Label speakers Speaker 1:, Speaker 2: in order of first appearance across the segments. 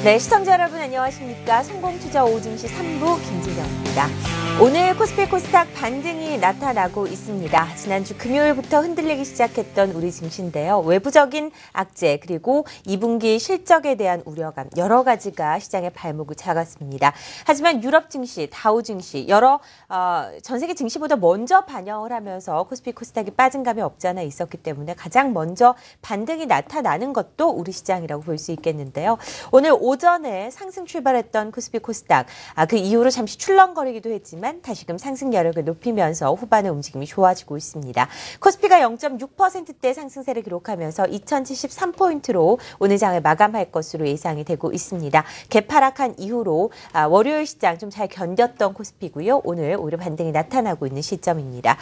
Speaker 1: 네, 시청자 여러분 안녕하십니까. 성공투자 오증시 3부 김진경입니다. 오늘 코스피 코스닥 반등이 나타나고 있습니다. 지난주 금요일부터 흔들리기 시작했던 우리 증시인데요. 외부적인 악재 그리고 2분기 실적에 대한 우려감 여러 가지가 시장의 발목을 잡았습니다. 하지만 유럽 증시, 다우 증시 여러 전 세계 증시보다 먼저 반영을 하면서 코스피 코스닥이 빠진 감이 없지 않아 있었기 때문에 가장 먼저 반등이 나타나는 것도 우리 시장이라고 볼 수 있겠는데요. 오늘 오전에 상승 출발했던 코스피 코스닥 그 이후로 잠시 출렁거리기도 했지만 다시금 상승 여력을 높이면서 후반의 움직임이 좋아지고 있습니다. 코스피가 0.6%대 상승세를 기록하면서 2073포인트로 오늘 장을 마감할 것으로 예상이 되고 있습니다. 개파락한 이후로 월요일 시장 좀 잘 견뎠던 코스피고요. 오늘 오히려 반등이 나타나고 있는 시점입니다.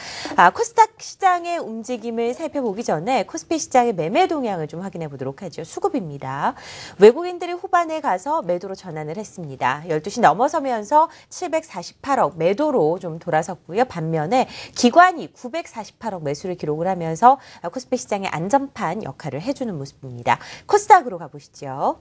Speaker 1: 코스닥 시장의 움직임을 살펴보기 전에 코스피 시장의 매매 동향을 좀 확인해 보도록 하죠. 수급입니다. 외국인들이 후반에 가서 매도로 전환을 했습니다. 12시 넘어서면서 748억 매도로 좀 돌아섰고요. 반면에 기관이 948억 매수를 기록을 하면서 코스피 시장의 안전판 역할을 해주는 모습입니다. 코스닥으로 가보시죠.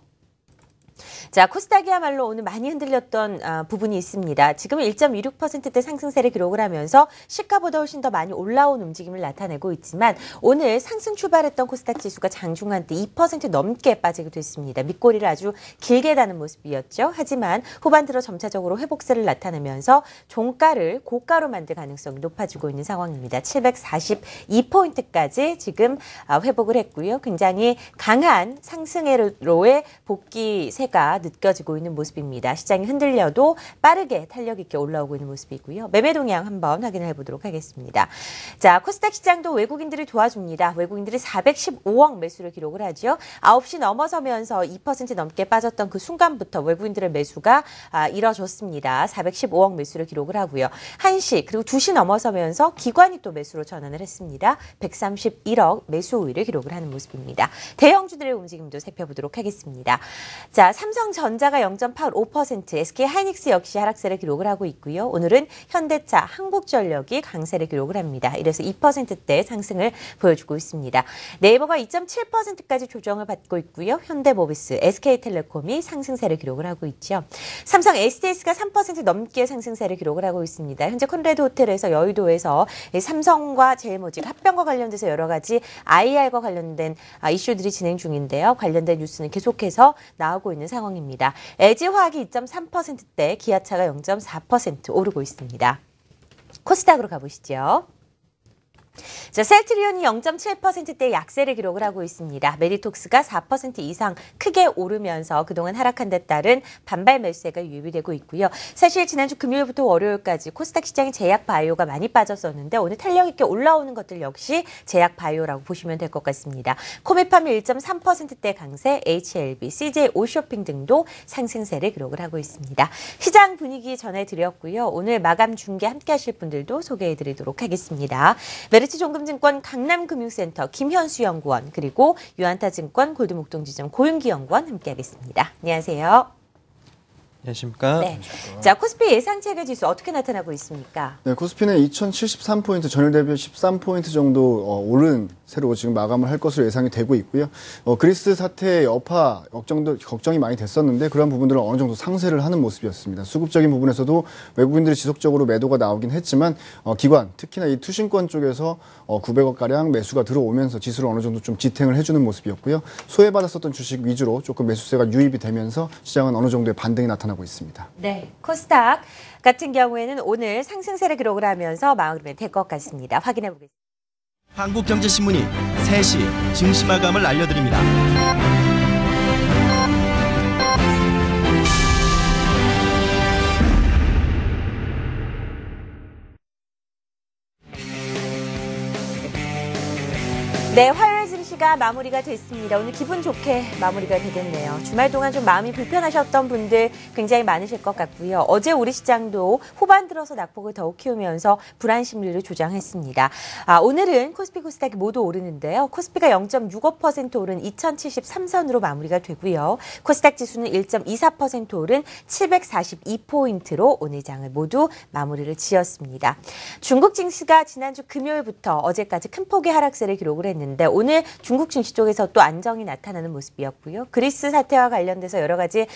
Speaker 1: 자, 코스닥이야말로 오늘 많이 흔들렸던 부분이 있습니다. 지금 1.26%대 상승세를 기록을 하면서 시가보다 훨씬 더 많이 올라온 움직임을 나타내고 있지만 오늘 상승 출발했던 코스닥 지수가 장중한 때 2% 넘게 빠지게 됐습니다. 밑꼬리를 아주 길게 다는 모습이었죠. 하지만 후반 들어 점차적으로 회복세를 나타내면서 종가를 고가로 만들 가능성이 높아지고 있는 상황입니다. 742포인트까지 지금 회복을 했고요. 굉장히 강한 상승회로의 복귀세 가 느껴지고 있는 모습입니다. 시장이 흔들려도 빠르게 탄력 있게 올라오고 있는 모습이고요. 매매 동향 한번 확인해 보도록 하겠습니다. 자, 코스닥 시장도 외국인들이 도와줍니다. 외국인들이 415억 매수를 기록을 하죠. 9시 넘어서면서 2% 넘게 빠졌던 그 순간부터 외국인들의 매수가 이뤄졌습니다. 415억 매수를 기록을 하고요. 1시 그리고 2시 넘어서면서 기관이 또 매수로 전환을 했습니다. 131억 매수 우위를 기록을 하는 모습입니다. 대형주들의 움직임도 살펴보도록 하겠습니다. 자, 삼성전자가 0.85%, SK하이닉스 역시 하락세를 기록을 하고 있고요. 오늘은 현대차, 한국전력이 강세를 기록을 합니다. 이래서 2%대 상승을 보여주고 있습니다. 네이버가 2.7%까지 조정을 받고 있고요. 현대모비스, SK텔레콤이 상승세를 기록을 하고 있죠. 삼성 SDS가 3% 넘게 상승세를 기록을 하고 있습니다. 현재 콘레드 호텔에서 여의도에서 삼성과 제일모직 합병과 관련돼서 여러 가지 IR과 관련된 이슈들이 진행 중인데요. 관련된 뉴스는 계속해서 나오고 있는 상황입니다. LG화학이 2.3%대, 기아차가 0.4% 오르고 있습니다. 코스닥으로 가보시죠. 자, 셀트리온이 0.7%대 약세를 기록을 하고 있습니다. 메디톡스가 4% 이상 크게 오르면서 그동안 하락한 데 따른 반발 매수세가 유입이 되고 있고요. 사실 지난주 금요일부터 월요일까지 코스닥 시장에 제약바이오가 많이 빠졌었는데 오늘 탄력 있게 올라오는 것들 역시 제약바이오라고 보시면 될 것 같습니다. 코메팜이 1.3%대 강세, HLB, CJ 오쇼핑 등도 상승세를 기록을 하고 있습니다. 시장 분위기 전해드렸고요. 오늘 마감 중계 함께 하실 분들도 소개해드리도록 하겠습니다. 메리츠종금증권 강남금융센터 김현수 연구원 그리고 유한타증권 골드목동지점 고윤기 연구원 함께하겠습니다. 안녕하세요.
Speaker 2: 안녕하십니까?
Speaker 1: 네. 자, 코스피 예상체계 지수 어떻게 나타나고 있습니까?
Speaker 3: 네, 코스피는 2073포인트, 전일 대비 13포인트 정도 오른 새로 지금 마감을 할 것으로 예상이 되고 있고요. 그리스 사태의 여파 걱정이 많이 됐었는데 그런 부분들은 어느 정도 상쇄를 하는 모습이었습니다. 수급적인 부분에서도 외국인들이 지속적으로 매도가 나오긴 했지만 기관, 특히나 이 투신권 쪽에서 900억가량 매수가 들어오면서 지수를 어느 정도 좀 지탱을 해주는 모습이었고요. 소외받았었던 주식 위주로 조금 매수세가 유입이 되면서 시장은 어느 정도의 반등이 나타나고 있습니다.
Speaker 1: 네, 코스닥 같은 경우에는 오늘 상승세를 기록을 하면서 마무리가 될 것 같습니다. 확인해 보겠습니다.
Speaker 4: 한국경제신문이 3시 증시 마감을 알려드립니다.
Speaker 1: 네, 화요일 증시가 마무리가 됐습니다. 오늘 기분 좋게 마무리가 되겠네요. 주말 동안 좀 마음이 불편하셨던 분들 굉장히 많으실 것 같고요. 어제 우리 시장도 후반 들어서 낙폭을 더욱 키우면서 불안 심리를 조장했습니다. 오늘은 코스피 코스닥이 모두 오르는데요. 코스피가 0.65% 오른 2073선으로 마무리가 되고요. 코스닥 지수는 1.24% 오른 742포인트로 오늘 장을 모두 마무리를 지었습니다. 중국 증시가 지난주 금요일부터 어제까지 큰 폭의 하락세를 기록을 했는데 오늘 중국 증시 쪽에서 또 안정이 나타나는 모습이었고요. 그리스 사태와 관련돼서 여러 가지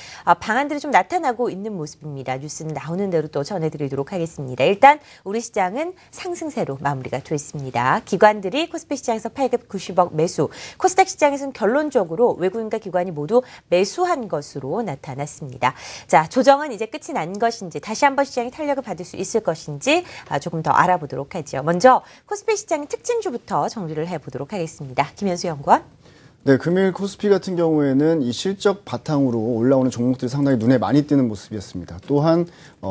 Speaker 1: 방안들이 좀 나타나고 있는 모습입니다. 뉴스는 나오는 대로 또 전해드리도록 하겠습니다. 일단 우리 시장은 상승세로 마무리가 됐습니다. 기관들이 코스피 시장에서 890억 매수, 코스닥 시장에서는 결론적으로 외국인과 기관이 모두 매수한 것으로 나타났습니다. 자, 조정은 이제 끝이 난 것인지 다시 한번 시장이 탄력을 받을 수 있을 것인지 조금 더 알아보도록 하죠. 먼저 코스피 시장의 특징주부터 정리를 해보도록 하겠습니다. 김현수 연구원.
Speaker 3: 네, 금일 코스피 같은 경우에는 이 실적 바탕으로 올라오는 종목들이 상당히 눈에 많이 띄는 모습이었습니다. 또한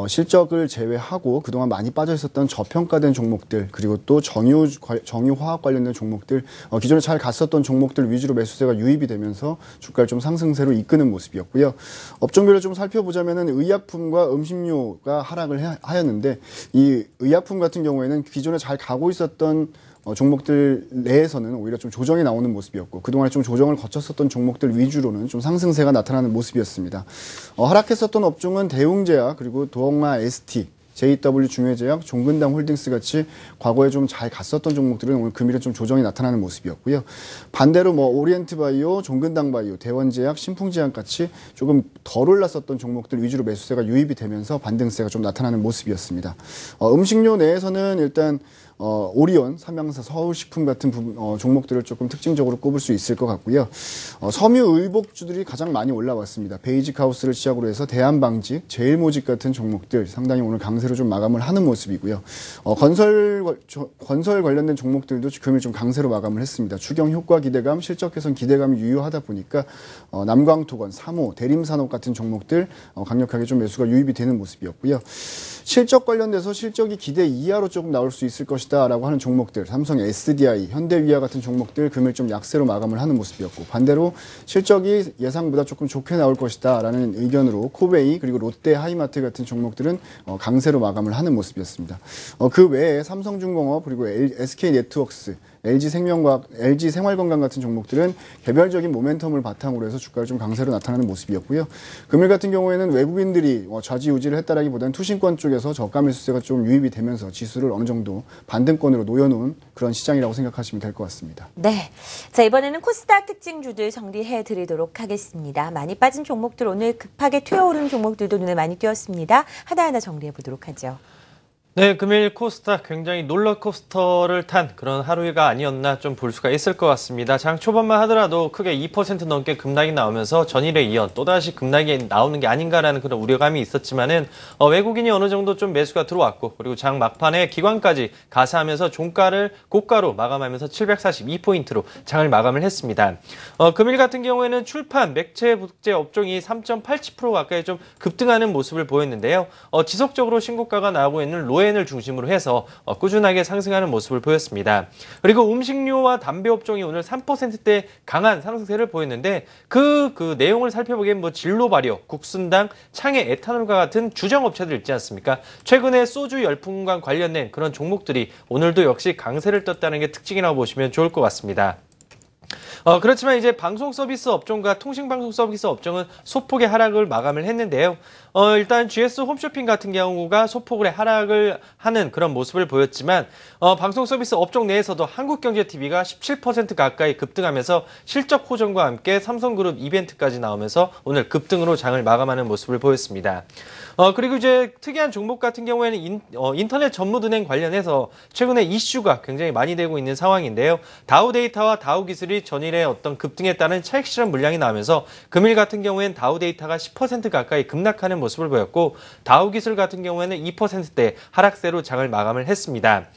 Speaker 3: 실적을 제외하고 그동안 많이 빠져 있었던 저평가된 종목들, 그리고 또 정유화학 관련된 종목들, 기존에 잘 갔었던 종목들 위주로 매수세가 유입이 되면서 주가를 좀 상승세로 이끄는 모습이었고요. 업종별로 좀 살펴보자면은 의약품과 음식료가 하락을 하였는데, 이 의약품 같은 경우에는 기존에 잘 가고 있었던 종목들 내에서는 오히려 좀 조정이 나오는 모습이었고, 그동안에 좀 조정을 거쳤었던 종목들 위주로는 좀 상승세가 나타나는 모습이었습니다. 하락했었던 업종은 대웅제약, 그리고 도엉마 ST, JW 중해제약, 종근당 홀딩스 같이 과거에 좀 잘 갔었던 종목들은 오늘 금일에 좀 조정이 나타나는 모습이었고요. 반대로 오리엔트바이오, 종근당바이오, 대원제약, 신풍제약 같이 조금 덜 올랐었던 종목들 위주로 매수세가 유입이 되면서 반등세가 좀 나타나는 모습이었습니다. 음식료 내에서는 일단 오리온, 삼양사, 서울식품 같은 종목들을 조금 특징적으로 꼽을 수 있을 것 같고요. 섬유의복주들이 가장 많이 올라왔습니다. 베이직하우스를 시작으로 해서 대한방직, 제일모직 같은 종목들 상당히 오늘 강세로 좀 마감을 하는 모습이고요. 건설 관련된 종목들도 금일 좀 강세로 마감을 했습니다. 추경 효과 기대감, 실적 개선 기대감이 유효하다 보니까 남광토건, 삼호, 대림산업 같은 종목들 강력하게 좀 매수가 유입이 되는 모습이었고요. 실적 관련돼서 실적이 기대 이하로 조금 나올 수 있을 것이다라고 하는 종목들, 삼성 SDI, 현대위아 같은 종목들 금일 좀 약세로 마감을 하는 모습이었고, 반대로 실적이 예상보다 조금 좋게 나올 것이다라는 의견으로 코베이, 그리고 롯데 하이마트 같은 종목들은 강세로 마감을 하는 모습이었습니다. 그 외에 삼성중공업, 그리고 SK네트워크스, LG생명과학, LG생활건강 같은 종목들은 개별적인 모멘텀을 바탕으로 해서 주가를 좀 강세로 나타나는 모습이었고요. 금일 같은 경우에는 외국인들이 좌지우지를 했다라기보다는 투신권 쪽에서 저가 매수세가 좀 유입이 되면서 지수를 어느 정도 반등권으로 놓여놓은 그런 시장이라고 생각하시면 될 것 같습니다.
Speaker 1: 네. 자, 이번에는 코스닥 특징주들 정리해 드리도록 하겠습니다. 많이 빠진 종목들, 오늘 급하게 튀어오르는 종목들도 눈에 많이 띄었습니다. 하나하나 정리해 보도록 하죠.
Speaker 2: 네, 금일 코스닥 굉장히 롤러코스터를 탄 그런 하루가 아니었나 좀 볼 수가 있을 것 같습니다. 장 초반만 하더라도 크게 2% 넘게 급락이 나오면서 전일에 이어 또다시 급락이 나오는 게 아닌가라는 그런 우려감이 있었지만은 외국인이 어느 정도 좀 매수가 들어왔고, 그리고 장 막판에 기관까지 가세하면서 종가를 고가로 마감하면서 742포인트로 장을 마감을 했습니다. 금일 같은 경우에는 출판, 매체, 복제 업종이 3.87% 가까이 좀 급등하는 모습을 보였는데요. 지속적으로 신고가가 나오고 있는 로엔을 중심으로 해서 꾸준하게 상승하는 모습을 보였습니다. 그리고 음식료와 담배 업종이 오늘 3%대 강한 상승세를 보였는데 그 내용을 살펴보기엔 진로 발효, 국순당, 창해 에탄올과 같은 주정 업체들 있지 않습니까? 최근에 소주 열풍과 관련된 그런 종목들이 오늘도 역시 강세를 떴다는 게 특징이라고 보시면 좋을 것 같습니다. 그렇지만 이제 방송 서비스 업종과 통신방송 서비스 업종은 소폭의 하락을 마감을 했는데요. 일단 GS 홈쇼핑 같은 경우가 소폭의 하락을 하는 그런 모습을 보였지만, 방송 서비스 업종 내에서도 한국경제TV가 17% 가까이 급등하면서 실적 호전과 함께 삼성그룹 이벤트까지 나오면서 오늘 급등으로 장을 마감하는 모습을 보였습니다. 그리고 이제 특이한 종목 같은 경우에는 인터넷 전무은행 관련해서 최근에 이슈가 굉장히 많이 되고 있는 상황인데요. 다우데이터와 다우기술이 전일에 어떤 급등에 따른 차익 실현 물량이 나오면서 금일 같은 경우에는 다우데이터가 10% 가까이 급락하는 모습을 보였고, 다우기술 같은 경우에는 2%대 하락세로 장을 마감을 했습니다.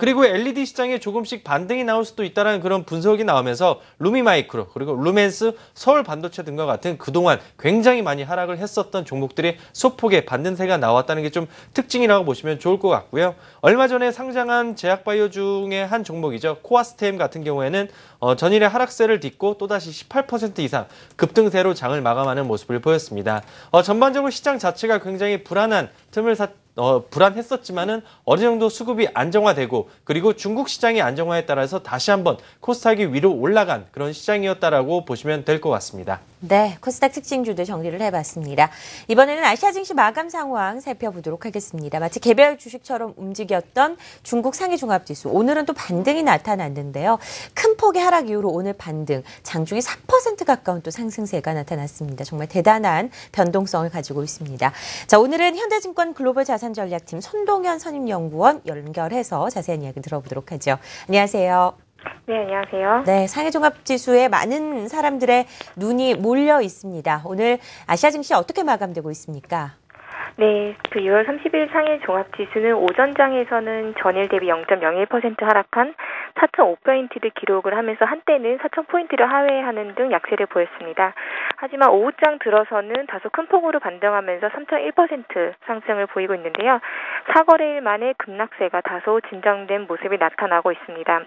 Speaker 2: 그리고 LED 시장에 조금씩 반등이 나올 수도 있다는 그런 분석이 나오면서 루미마이크로, 그리고 루멘스, 서울반도체 등과 같은 그동안 굉장히 많이 하락을 했었던 종목들이 소폭의 반등세가 나왔다는 게 좀 특징이라고 보시면 좋을 것 같고요. 얼마 전에 상장한 제약바이오 중에 한 종목이죠. 코아스템 같은 경우에는 전일의 하락세를 딛고 또다시 18% 이상 급등세로 장을 마감하는 모습을 보였습니다. 전반적으로 시장 자체가 굉장히 불안했었지만은 어느 정도 수급이 안정화되고, 그리고 중국 시장의 안정화에 따라서 다시 한번 코스닥이 위로 올라간 그런 시장이었다라고 보시면 될 것 같습니다.
Speaker 1: 네, 코스닥 특징주들 정리를 해봤습니다. 이번에는 아시아 증시 마감 상황 살펴보도록 하겠습니다. 마치 개별 주식처럼 움직였던 중국 상해 종합지수, 오늘은 또 반등이 나타났는데요. 큰 폭의 하락 이후로 오늘 반등, 장중에 3% 가까운 또 상승세가 나타났습니다. 정말 대단한 변동성을 가지고 있습니다. 자, 오늘은 현대증권 글로벌 자산전략팀 손동현 선임연구원 연결해서 자세한 이야기 들어보도록 하죠. 안녕하세요.
Speaker 5: 네, 안녕하세요.
Speaker 1: 네, 상해종합지수에 많은 사람들의 눈이 몰려 있습니다. 오늘 아시아 증시 어떻게 마감되고 있습니까?
Speaker 5: 네, 6월 30일 상해 종합지수는 오전장에서는 전일 대비 0.01% 하락한 4,005포인트를 기록을 하면서 한때는 4,000포인트를 하회하는 등 약세를 보였습니다. 하지만 오후장 들어서는 다소 큰 폭으로 반등하면서 3.1% 상승을 보이고 있는데요. 4거래일 만에 급락세가 다소 진정된 모습이 나타나고 있습니다.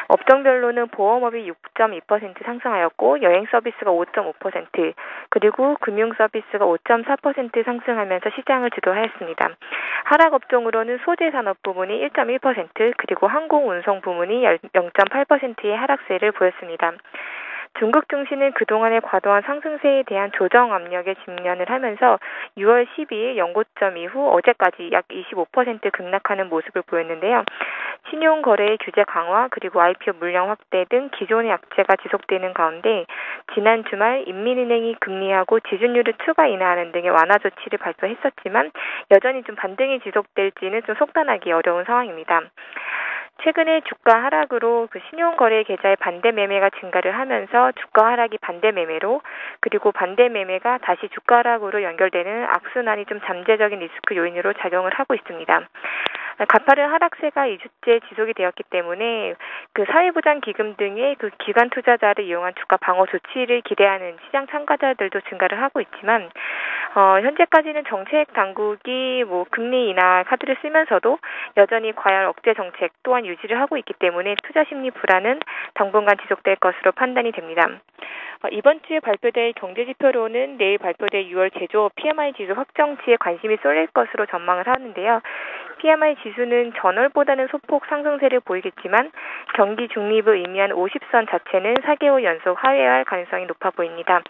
Speaker 5: 업종별로는 보험업이 6.2% 상승하였고 여행 서비스가 5.5%, 그리고 금융 서비스가 5.4% 상승하면서 시장을 주도하였습니다. 하락 업종으로는 소재 산업 부문이 1.1%, 그리고 항공 운송 부문이 0.8%의 하락세를 보였습니다. 중국 증시는 그동안의 과도한 상승세에 대한 조정 압력에 직면을 하면서 6월 12일 연고점 이후 어제까지 약 25% 급락하는 모습을 보였는데요. 신용거래의 규제 강화, 그리고 IPO 물량 확대 등 기존의 약세가 지속되는 가운데 지난 주말 인민은행이 금리하고 지준율을 추가 인하하는 등의 완화 조치를 발표했었지만 여전히 좀 반등이 지속될지는 좀 속단하기 어려운 상황입니다. 최근에 주가 하락으로 신용거래 계좌의 반대 매매가 증가를 하면서 주가 하락이 반대 매매로, 그리고 반대 매매가 다시 주가 하락으로 연결되는 악순환이 좀 잠재적인 리스크 요인으로 작용을 하고 있습니다. 가파른 하락세가 2주째 지속이 되었기 때문에 사회보장 기금 등의 기관 투자자를 이용한 주가 방어 조치를 기대하는 시장 참가자들도 증가를 하고 있지만 현재까지는 정책 당국이 금리 인하 카드를 쓰면서도 여전히 과열 억제 정책 또한 유지를 하고 있기 때문에 투자 심리 불안은 당분간 지속될 것으로 판단이 됩니다. 이번 주에 발표될 경제지표로는 내일 발표될 6월 제조업 PMI 지수 확정치에 관심이 쏠릴 것으로 전망을 하는데요. PMI 지수는 전월보다는 소폭 상승세를 보이겠지만 경기 중립을 의미한 50선 자체는 4개월 연속 하회할 가능성이 높아 보입니다.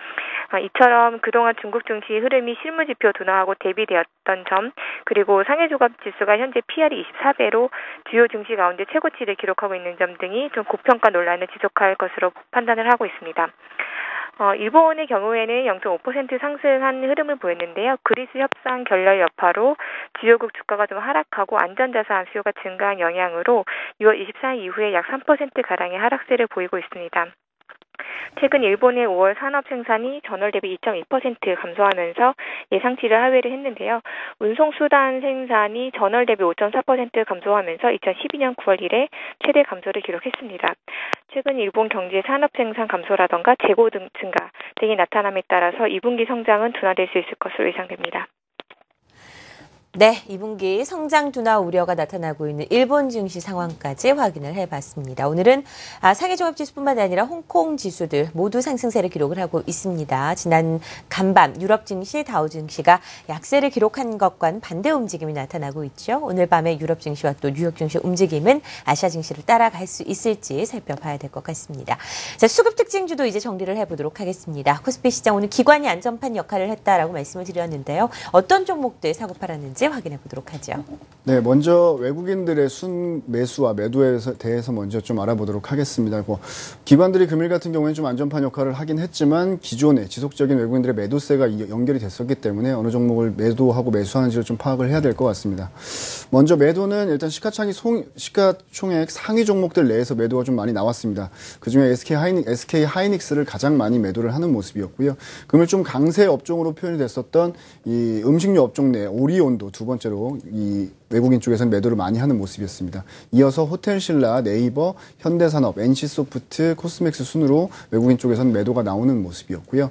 Speaker 5: 이처럼 그동안 중국 증시 흐름이 실무지표 둔화하고 대비되었던 점, 그리고 상해종합지수가 현재 PR이 24배로 주요 증시 가운데 최고치를 기록하고 있는 점 등이 좀 고평가 논란을 지속할 것으로 판단을 하고 있습니다. 일본의 경우에는 0.5% 상승한 흐름을 보였는데요. 그리스 협상 결렬 여파로 주요국 주가가 좀 하락하고 안전자산 수요가 증가한 영향으로 6월 24일 이후에 약 3%가량의 하락세를 보이고 있습니다. 최근 일본의 5월 산업 생산이 전월 대비 2.2% 감소하면서 예상치를 하회를 했는데요. 운송수단 생산이 전월 대비 5.4% 감소하면서 2012년 9월 이래 최대 감소를 기록했습니다. 최근 일본 경제 산업 생산 감소라던가 재고 등 증가 등이 나타남에 따라서 2분기 성장은 둔화될 수 있을 것으로 예상됩니다.
Speaker 1: 네, 2분기 성장 둔화 우려가 나타나고 있는 일본 증시 상황까지 확인을 해봤습니다. 오늘은 상해종합지수뿐만 아니라 홍콩 지수들 모두 상승세를 기록을 하고 있습니다. 지난 간밤 유럽 증시, 다우 증시가 약세를 기록한 것과는 반대 움직임이 나타나고 있죠. 오늘 밤에 유럽 증시와 또 뉴욕 증시 움직임은 아시아 증시를 따라갈 수 있을지 살펴봐야 될 것 같습니다. 자, 수급 특징주도 이제 정리를 해보도록 하겠습니다. 코스피 시장 오늘 기관이 안전판 역할을 했다라고 말씀을 드렸는데요. 어떤 종목들 사고 팔았는지 확인해 보도록 하죠.
Speaker 3: 네, 먼저 외국인들의 순매수와 매도에 대해서 먼저 좀 알아보도록 하겠습니다. 기관들이 금일 같은 경우에는 좀 안전판 역할을 하긴 했지만 기존에 지속적인 외국인들의 매도세가 연결이 됐었기 때문에 어느 종목을 매도하고 매수하는지를 좀 파악을 해야 될 것 같습니다. 먼저 매도는 일단 시가총액 상위 종목들 내에서 매도가 좀 많이 나왔습니다. 그중에 SK 하이닉스를 가장 많이 매도를 하는 모습이었고요. 금일 좀 강세 업종으로 표현이 됐었던 이 음식료 업종 내 오리온도 두 번째로 이 외국인 쪽에서는 매도를 많이 하는 모습이었습니다. 이어서 호텔신라, 네이버, 현대산업, NC소프트, 코스맥스 순으로 외국인 쪽에서는 매도가 나오는 모습이었고요.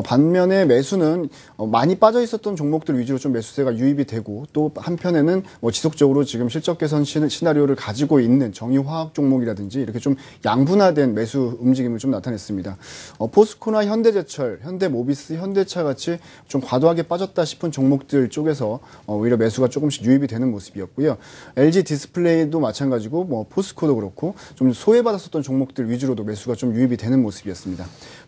Speaker 3: 반면에 매수는 많이 빠져 있었던 종목들 위주로 좀 매수세가 유입이 되고 또 한편에는 지속적으로 지금 실적 개선 시나리오를 가지고 있는 정유화학 종목이라든지 이렇게 좀 양분화된 매수 움직임을 좀 나타냈습니다. 포스코나 현대제철, 현대모비스, 현대차 같이 좀 과도하게 빠졌다 싶은 종목들 쪽에서 오히려 매수가 조금씩 유입이 되는 모습이었고요. LG 디스플레이도 마찬가지고 포스코도 그렇고 좀 소외받았었던 종목들 위주로도 매수가 좀 유입이 되는 모습이었습니다.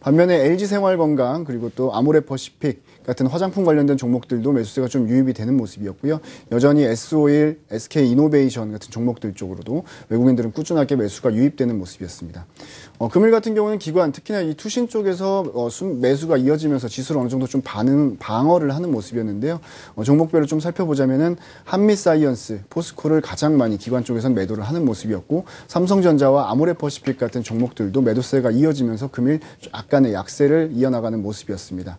Speaker 3: 반면에 LG생활건강 그리고 또 아모레퍼시픽 같은 화장품 관련된 종목들도 매수세가 좀 유입이 되는 모습이었고요. 여전히 S-오일, SK이노베이션 같은 종목들 쪽으로도 외국인들은 꾸준하게 매수가 유입되는 모습이었습니다. 금일 같은 경우는 기관, 특히나 이 투신 쪽에서 매수가 이어지면서 지수를 어느 정도 좀 방어를 하는 모습이었는데요. 종목별로 좀 살펴보자면은 한미사이언스, 포스코를 가장 많이 기관 쪽에선 매도를 하는 모습이었고, 삼성전자와 아모레퍼시픽 같은 종목들도 매도세가 이어지면서 금일 약간의 약세를 이어나가는 모습이었습니다.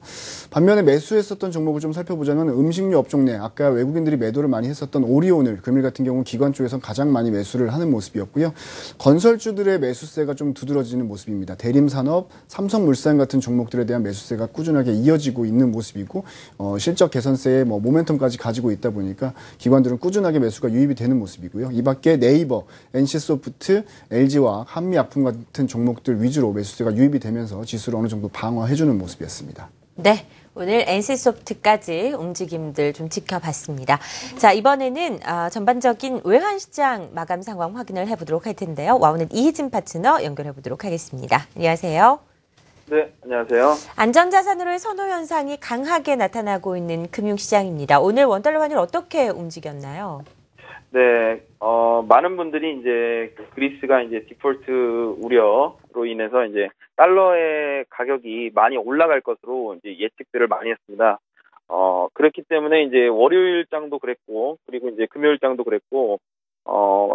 Speaker 3: 반면에 매수했었던 종목을 좀 살펴보자면 음식료 업종 내 아까 외국인들이 매도를 많이 했었던 오리온을 금일 같은 경우 기관 쪽에서 가장 많이 매수를 하는 모습이었고요. 건설주들의 매수세가 좀 두드러지는 모습입니다. 대림산업, 삼성물산 같은 종목들에 대한 매수세가 꾸준하게 이어지고 있는 모습이고 실적 개선세의 모멘텀까지 가지고 있다 보니까 기관들은 꾸준하게 매수가 유입이 되는 모습이고요. 이 밖에 네이버, NC소프트, LG화학, 한미약품 같은 종목들 위주로 매수세가 유입이 되면서 지수를 어느 정도 방어해주는 모습이었습니다.
Speaker 1: 네. 오늘 NC소프트까지 움직임들 좀 지켜봤습니다. 자, 이번에는 전반적인 외환시장 마감 상황 확인을 해보도록 할 텐데요. 와우넷 이희진 파트너 연결해보도록 하겠습니다. 안녕하세요.
Speaker 6: 네, 안녕하세요.
Speaker 1: 안전자산으로의 선호 현상이 강하게 나타나고 있는 금융시장입니다. 오늘 원달러 환율 어떻게 움직였나요?
Speaker 6: 네, 많은 분들이 이제 그리스가 이제 디폴트 우려로 인해서 이제 달러의 가격이 많이 올라갈 것으로 이제 예측들을 많이 했습니다. 그렇기 때문에 이제 월요일장도 그랬고, 그리고 이제 금요일장도 그랬고,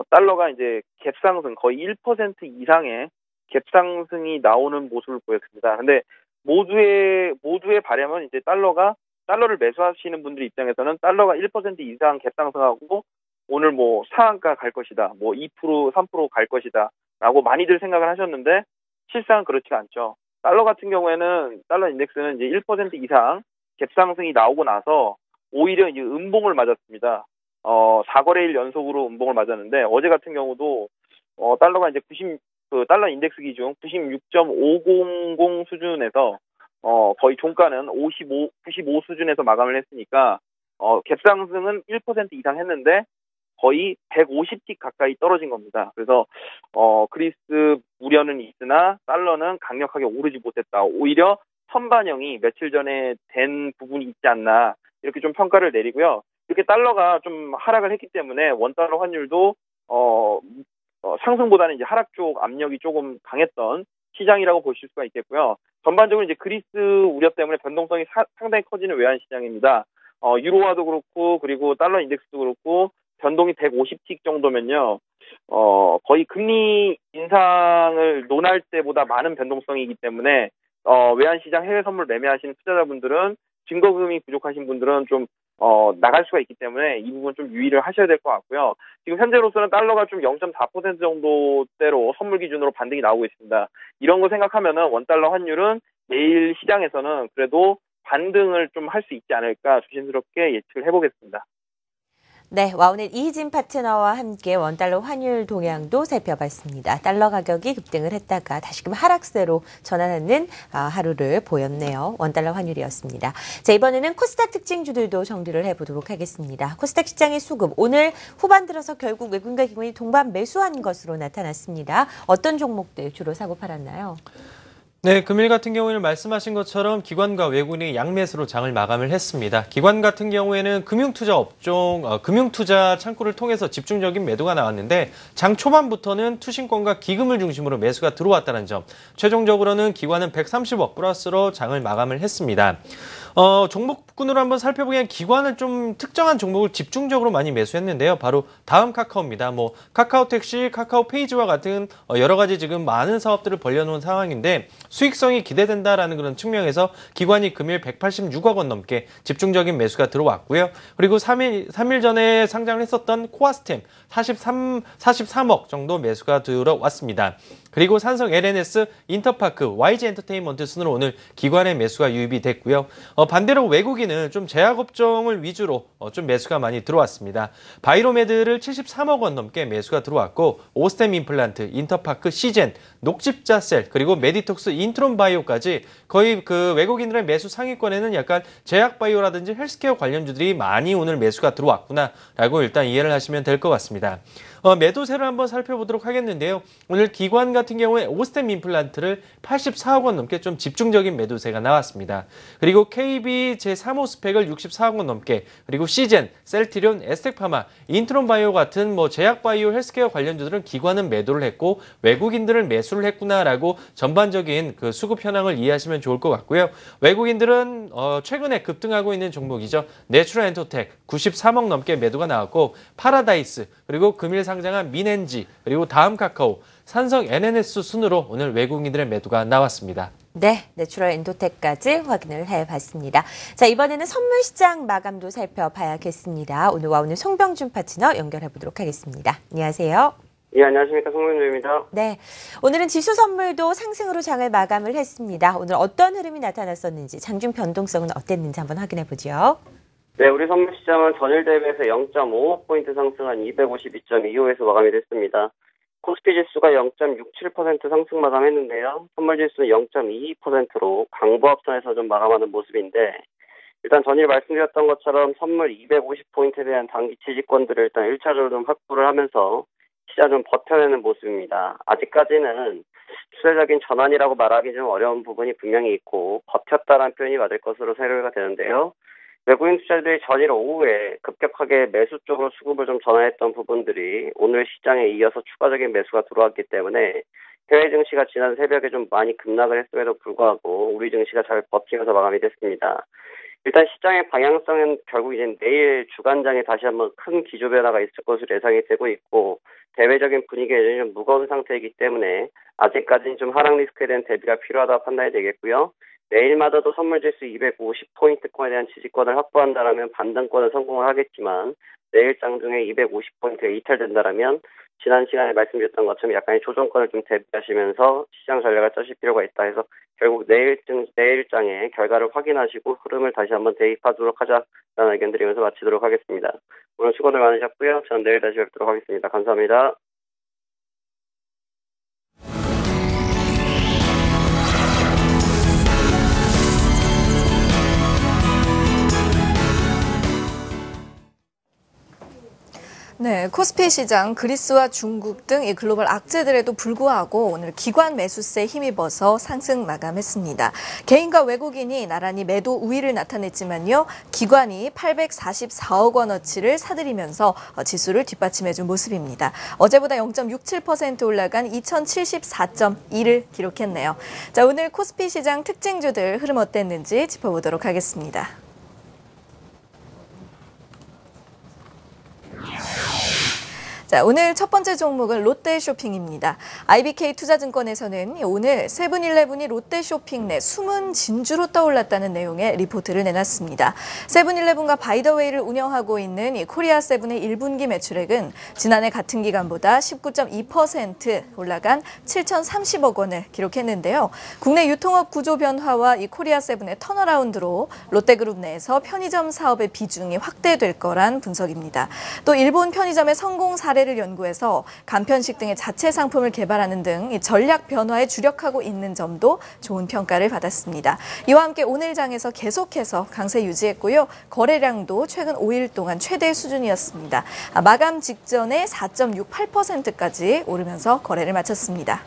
Speaker 6: 달러가 이제 갭상승 거의 1% 이상의 갭상승이 나오는 모습을 보였습니다. 근데 모두의 바람은 이제 달러를 매수하시는 분들 입장에서는 달러가 1% 이상 갭상승하고 오늘 상한가 갈 것이다, 2%, 3% 갈 것이다 라고 많이들 생각을 하셨는데 실상은 그렇지가 않죠. 달러 같은 경우에는 달러 인덱스는 이제 1% 이상 갭상승이 나오고 나서 오히려 이제 음봉을 맞았습니다. 4거래일 연속으로 음봉을 맞았는데 어제 같은 경우도 달러가 이제 달러 인덱스 기준 96.500 수준에서 거의 종가는 95 수준에서 마감을 했으니까 갭상승은 1% 이상 했는데 거의 150틱 가까이 떨어진 겁니다. 그래서 그리스 우려는 있으나 달러는 강력하게 오르지 못했다. 오히려 선반영이 며칠 전에 된 부분이 있지 않나 이렇게 좀 평가를 내리고요. 이렇게 달러가 좀 하락을 했기 때문에 원달러 환율도 상승보다는 이제 하락 쪽 압력이 조금 강했던 시장이라고 보실 수가 있겠고요. 전반적으로 이제 그리스 우려 때문에 변동성이 상당히 커지는 외환 시장입니다. 유로화도 그렇고 그리고 달러 인덱스도 그렇고 변동이 150틱 정도면요. 거의 금리 인상을 논할 때보다 많은 변동성이기 때문에 외환시장 해외 선물 매매하시는 투자자분들은 증거금이 부족하신 분들은 좀 나갈 수가 있기 때문에 이 부분 좀 유의를 하셔야 될 것 같고요. 지금 현재로서는 달러가 좀 0.4% 정도대로 선물 기준으로 반등이 나오고 있습니다. 이런 거 생각하면은 원달러 환율은 내일 시장에서는 그래도 반등을 좀 할 수 있지 않을까 조심스럽게 예측을 해보겠습니다.
Speaker 1: 네, 와우넷 이희진 파트너와 함께 원달러 환율 동향도 살펴봤습니다. 달러 가격이 급등을 했다가 다시금 하락세로 전환하는 하루를 보였네요. 원달러 환율이었습니다. 자, 이번에는 코스닥 특징주들도 정리를 해보도록 하겠습니다. 코스닥 시장의 수급, 오늘 후반 들어서 결국 외국인과 기관이 동반 매수한 것으로 나타났습니다. 어떤 종목들 주로 사고 팔았나요?
Speaker 2: 네, 금일 같은 경우에는 말씀하신 것처럼 기관과 외국인이 양매수로 장을 마감을 했습니다. 기관 같은 경우에는 금융투자 업종, 금융투자 창구를 통해서 집중적인 매도가 나왔는데 장 초반부터는 투신권과 기금을 중심으로 매수가 들어왔다는 점, 최종적으로는 기관은 130억 플러스로 장을 마감을 했습니다. 종목군으로 한번 살펴보기엔 기관은 좀 특정한 종목을 집중적으로 많이 매수했는데요. 바로 다음 카카오입니다. 카카오택시, 카카오페이지와 같은 여러 가지 지금 많은 사업들을 벌려놓은 상황인데 수익성이 기대된다라는 그런 측면에서 기관이 금일 186억 원 넘게 집중적인 매수가 들어왔고요. 그리고 3일 전에 상장을 했었던 코아스템 43억 정도 매수가 들어왔습니다. 그리고 삼성 LNS, 인터파크, YG 엔터테인먼트 순으로 오늘 기관의 매수가 유입이 됐고요. 반대로 외국인은 좀 제약업종을 위주로 좀 매수가 많이 들어왔습니다. 바이로메드를 73억 원 넘게 매수가 들어왔고 오스템 임플란트, 인터파크, 시젠, 녹십자셀, 그리고 메디톡스, 인트론바이오까지 거의 그 외국인들의 매수 상위권에는 약간 제약바이오라든지 헬스케어 관련주들이 많이 오늘 매수가 들어왔구나라고 일단 이해를 하시면 될 것 같습니다. 매도세를 한번 살펴보도록 하겠는데요. 오늘 기관 같은 경우에 오스템 임플란트를 84억 원 넘게 좀 집중적인 매도세가 나왔습니다. 그리고 KB 제3호 스펙을 64억 원 넘게, 그리고 시젠, 셀티리온, 에스텍파마, 인트론바이오 같은 제약바이오 헬스케어 관련주들은 기관은 매도를 했고 외국인들은 매수를 했구나라고 전반적인 그 수급 현황을 이해하시면 좋을 것 같고요. 외국인들은 최근에 급등하고 있는 종목이죠. 내추럴 엔터텍 93억 넘게 매도가 나왔고, 파라다이스, 그리고 금일 상장한 민엔지, 그리고 다음 카카오, 산성 NNS 순으로 오늘 외국인들의 매도가 나왔습니다.
Speaker 1: 네, 내추럴 엔도텍까지 확인을 해봤습니다. 자, 이번에는 선물시장 마감도 살펴봐야겠습니다. 오늘 송병준 파트너 연결해보도록 하겠습니다. 안녕하세요.
Speaker 7: 예, 안녕하십니까. 송병준입니다.
Speaker 1: 네, 오늘은 지수 선물도 상승으로 장을 마감을 했습니다. 오늘 어떤 흐름이 나타났었는지, 장중 변동성은 어땠는지 한번 확인해보죠.
Speaker 7: 네, 우리 선물시장은 전일 대비해서 0.55포인트 상승한 252.25에서 마감이 됐습니다. 코스피 지수가 0.67% 상승 마감했는데요. 선물 지수는 0.22%로 강보합선에서 좀 마감하는 모습인데, 일단 전일 말씀드렸던 것처럼 선물 250포인트에 대한 단기 지지권들을 일단 1차적으로 좀 확보를 하면서 시장 좀 버텨내는 모습입니다. 아직까지는 추세적인 전환이라고 말하기 좀 어려운 부분이 분명히 있고 버텼다라는 표현이 맞을 것으로 생각이 되는데요. 외국인 투자자들이 전일 오후에 급격하게 매수 쪽으로 수급을 좀 전환했던 부분들이 오늘 시장에 이어서 추가적인 매수가 들어왔기 때문에 해외 증시가 지난 새벽에 좀 많이 급락을 했음에도 불구하고 우리 증시가 잘 버티면서 마감이 됐습니다. 일단 시장의 방향성은 결국 이제 내일 주간장에 다시 한번 큰 기조 변화가 있을 것으로 예상이 되고 있고, 대외적인 분위기가 여전히 좀 무거운 상태이기 때문에 아직까지는 좀 하락 리스크에 대한 대비가 필요하다고 판단이 되겠고요. 내일마다도 선물지수 250포인트권에 대한 지지권을 확보한다라면 반등권은 성공을 하겠지만, 내일 장중에 250포인트가 이탈된다라면 지난 시간에 말씀드렸던 것처럼 약간의 조정권을 좀 대비하시면서 시장 전략을 짜실 필요가 있다 해서 결국 내일장의 결과를 확인하시고 흐름을 다시 한번 대입하도록 하자라는 의견 드리면서 마치도록 하겠습니다. 오늘 수고들 많으셨고요. 저는 내일 다시 뵙도록 하겠습니다. 감사합니다.
Speaker 8: 네, 코스피 시장 그리스와 중국 등 이 글로벌 악재들에도 불구하고 오늘 기관 매수세에 힘입어서 상승 마감했습니다. 개인과 외국인이 나란히 매도 우위를 나타냈지만요, 기관이 844억 원어치를 사들이면서 지수를 뒷받침해준 모습입니다. 어제보다 0.67% 올라간 2074.2를 기록했네요. 자, 오늘 코스피 시장 특징주들 흐름 어땠는지 짚어보도록 하겠습니다. 자, 오늘 첫 번째 종목은 롯데쇼핑입니다. IBK 투자증권에서는 오늘 세븐일레븐이 롯데쇼핑 내 숨은 진주로 떠올랐다는 내용의 리포트를 내놨습니다. 세븐일레븐과 바이더웨이를 운영하고 있는 이 코리아세븐의 1분기 매출액은 지난해 같은 기간보다 19.2% 올라간 7,030억 원을 기록했는데요. 국내 유통업 구조 변화와 이 코리아세븐의 턴어라운드로 롯데그룹 내에서 편의점 사업의 비중이 확대될 거란 분석입니다. 또 일본 편의점의 성공 사례를 연구해서 간편식 등의 자체 상품을 개발하는 등 전략 변화에 주력하고 있는 점도 좋은 평가를 받았습니다. 이와 함께 오늘 장에서 계속해서 강세 유지했고요. 거래량도 최근 5일 동안 최대 수준이었습니다. 마감 직전에 4.68%까지 오르면서 거래를 마쳤습니다.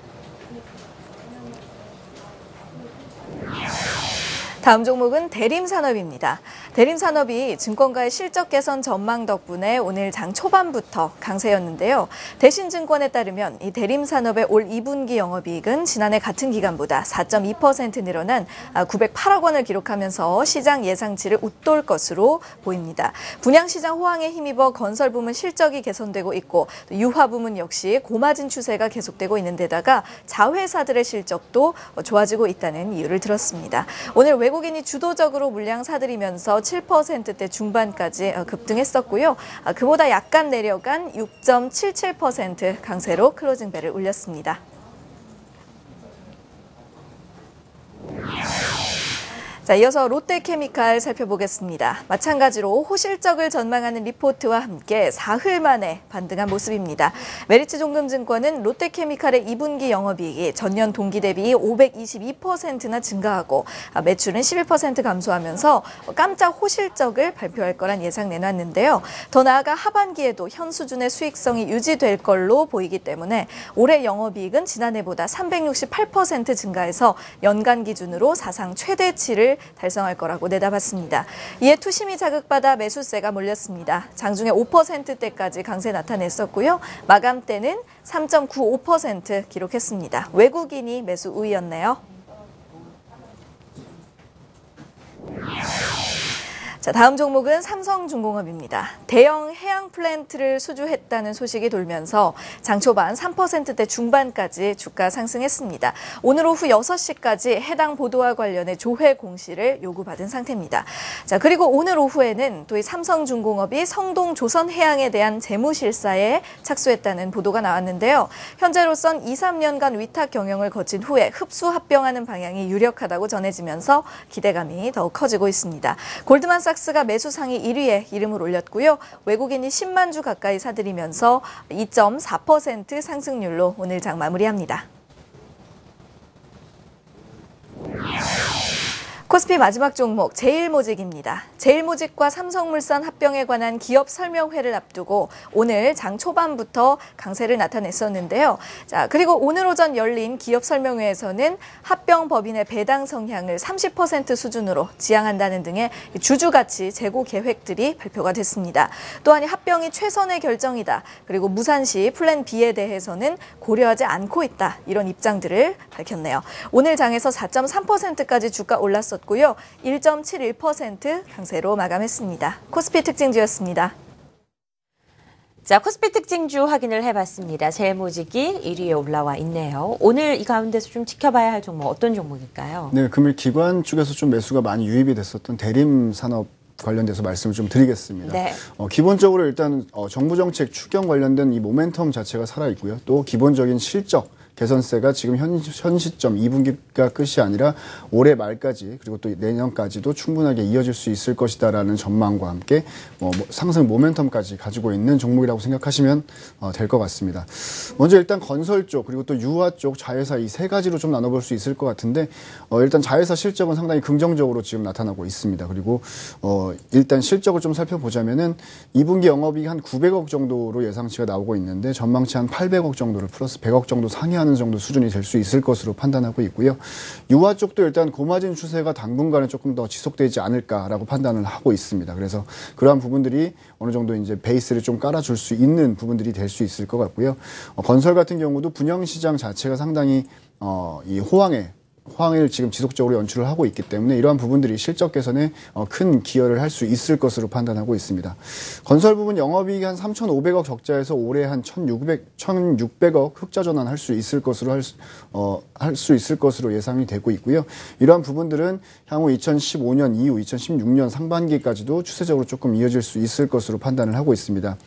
Speaker 8: 다음 종목은 대림산업입니다. 대림산업이 증권가의 실적 개선 전망 덕분에 오늘 장 초반부터 강세였는데요. 대신증권에 따르면 이 대림산업의 올 2분기 영업이익은 지난해 같은 기간보다 4.2% 늘어난 908억 원을 기록하면서 시장 예상치를 웃돌 것으로 보입니다. 분양시장 호황에 힘입어 건설 부문 실적이 개선되고 있고, 유화 부문 역시 고마진 추세가 계속되고 있는 데다가 자회사들의 실적도 좋아지고 있다는 이유를 들었습니다. 오늘 외국인이 주도적으로 물량 사들이면서 7%대 중반까지 급등했었고요. 그보다 약간 내려간 6.77% 강세로 클로징벨을 울렸습니다. 자, 이어서 롯데케미칼 살펴보겠습니다. 마찬가지로 호실적을 전망하는 리포트와 함께 사흘 만에 반등한 모습입니다. 메리츠종금증권은 롯데케미칼의 2분기 영업이익이 전년 동기 대비 522%나 증가하고 매출은 11% 감소하면서 깜짝 호실적을 발표할 거란 예상 내놨는데요. 더 나아가 하반기에도 현 수준의 수익성이 유지될 걸로 보이기 때문에 올해 영업이익은 지난해보다 368% 증가해서 연간 기준으로 사상 최대치를 달성할 거라고 내다봤습니다. 이에 투심이 자극받아 매수세가 몰렸습니다. 장중에 5%대까지 강세 나타냈었고요. 마감대는 3.95% 기록했습니다. 외국인이 매수 우위였네요. 자, 다음 종목은 삼성중공업입니다. 대형 해양 플랜트를 수주했다는 소식이 돌면서 장 초반 3%대 중반까지 주가 상승했습니다. 오늘 오후 6시까지 해당 보도와 관련해 조회 공시를 요구받은 상태입니다. 자, 그리고 오늘 오후에는 또 이 삼성중공업이 성동 조선해양에 대한 재무실사에 착수했다는 보도가 나왔는데요. 현재로선 2, 3년간 위탁 경영을 거친 후에 흡수 합병하는 방향이 유력하다고 전해지면서 기대감이 더욱 커지고 있습니다. 골드만삭스가 매수 상위 1위에 이름을 올렸고요. 외국인이 10만 주 가까이 사들이면서 2.4% 상승률로 오늘 장 마무리합니다. 코스피 마지막 종목 제일모직입니다. 제일모직과 삼성물산 합병에 관한 기업 설명회를 앞두고 오늘 장 초반부터 강세를 나타냈었는데요. 자, 그리고 오늘 오전 열린 기업 설명회에서는 합병 법인의 배당 성향을 30% 수준으로 지향한다는 등의 주주가치 재고 계획들이 발표가 됐습니다. 또한 합병이 최선의 결정이다. 그리고 무산 시 플랜 B에 대해서는 고려하지 않고 있다. 이런 입장들을 밝혔네요. 오늘 장에서 4.3%까지 주가 올랐었고 고요. 1.71% 강세로 마감했습니다. 코스피 특징주였습니다.
Speaker 1: 자, 코스피 특징주 확인을 해봤습니다. 제일모직이 1위에 올라와 있네요. 오늘 이 가운데서 좀 지켜봐야 할 종목 어떤 종목일까요?
Speaker 3: 네, 금일 기관 쪽에서 좀 매수가 많이 유입이 됐었던 대림산업 관련돼서 말씀을 좀 드리겠습니다.
Speaker 1: 네.
Speaker 3: 기본적으로 일단 정부 정책 추경 관련된 이 모멘텀 자체가 살아있고요. 또 기본적인 실적 개선세가 지금 현 시점 2분기가 끝이 아니라 올해 말까지 그리고 또 내년까지도 충분하게 이어질 수 있을 것이다라는 전망과 함께 상승 모멘텀까지 가지고 있는 종목이라고 생각하시면 될 것 같습니다. 먼저 일단 건설 쪽 그리고 또 유화 쪽 자회사 이 세 가지로 좀 나눠볼 수 있을 것 같은데 일단 자회사 실적은 상당히 긍정적으로 지금 나타나고 있습니다. 그리고 일단 실적을 좀 살펴보자면은 2분기 영업이익 한 900억 정도로 예상치가 나오고 있는데 전망치 한 800억 정도를 플러스 100억 정도 상회하는 정도 수준이 될 수 있을 것으로 판단하고 있고요. 유화 쪽도 일단 고마진 추세가 당분간은 조금 더 지속되지 않을까라고 판단을 하고 있습니다. 그래서 그러한 부분들이 어느 정도 이제 베이스를 좀 깔아줄 수 있는 부분들이 될 수 있을 것 같고요. 건설 같은 경우도 분양시장 자체가 상당히 이 호황을 지금 지속적으로 연출을 하고 있기 때문에 이러한 부분들이 실적 개선에 큰 기여를 할 수 있을 것으로 판단하고 있습니다. 건설 부분 영업이익이 한 3,500억 적자에서 올해 한 1,600억 흑자 전환할 수 있을 것으로 할 수 있을 것으로 예상이 되고 있고요. 이러한 부분들은 향후 2015년 이후 2016년 상반기까지도 추세적으로 조금 이어질 수 있을 것으로 판단을 하고 있습니다.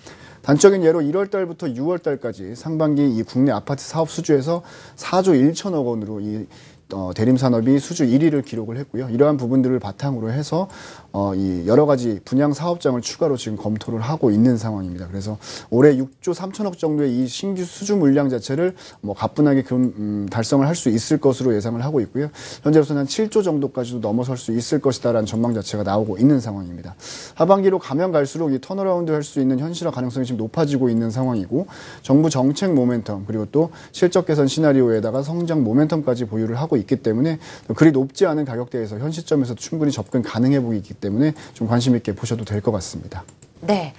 Speaker 3: 단적인 예로 1월 달부터 6월 달까지 상반기 이 국내 아파트 사업 수주에서 4조 1천억 원으로 이 대림산업이 수주 1위를 기록을 했고요. 이러한 부분들을 바탕으로 해서 이 여러 가지 분양 사업장을 추가로 지금 검토를 하고 있는 상황입니다. 그래서 올해 6조 3천억 정도의 이 신규 수주 물량 자체를 가뿐하게 달성을 할 수 있을 것으로 예상을 하고 있고요. 현재로서는 한 7조 정도까지도 넘어설 수 있을 것이다라는 전망 자체가 나오고 있는 상황입니다. 하반기로 가면 갈수록 이 턴어라운드 할 수 있는 현실화 가능성이 지금 높아지고 있는 상황이고 정부 정책 모멘텀 그리고 또 실적 개선 시나리오에다가 성장 모멘텀까지 보유를 하고 있기 때문에 그리 높지 않은 가격대에서 현 시점에서 충분히 접근 가능해 보이기 때문에 좀 관심 있게 보셔도 될 것 같습니다.
Speaker 1: 네.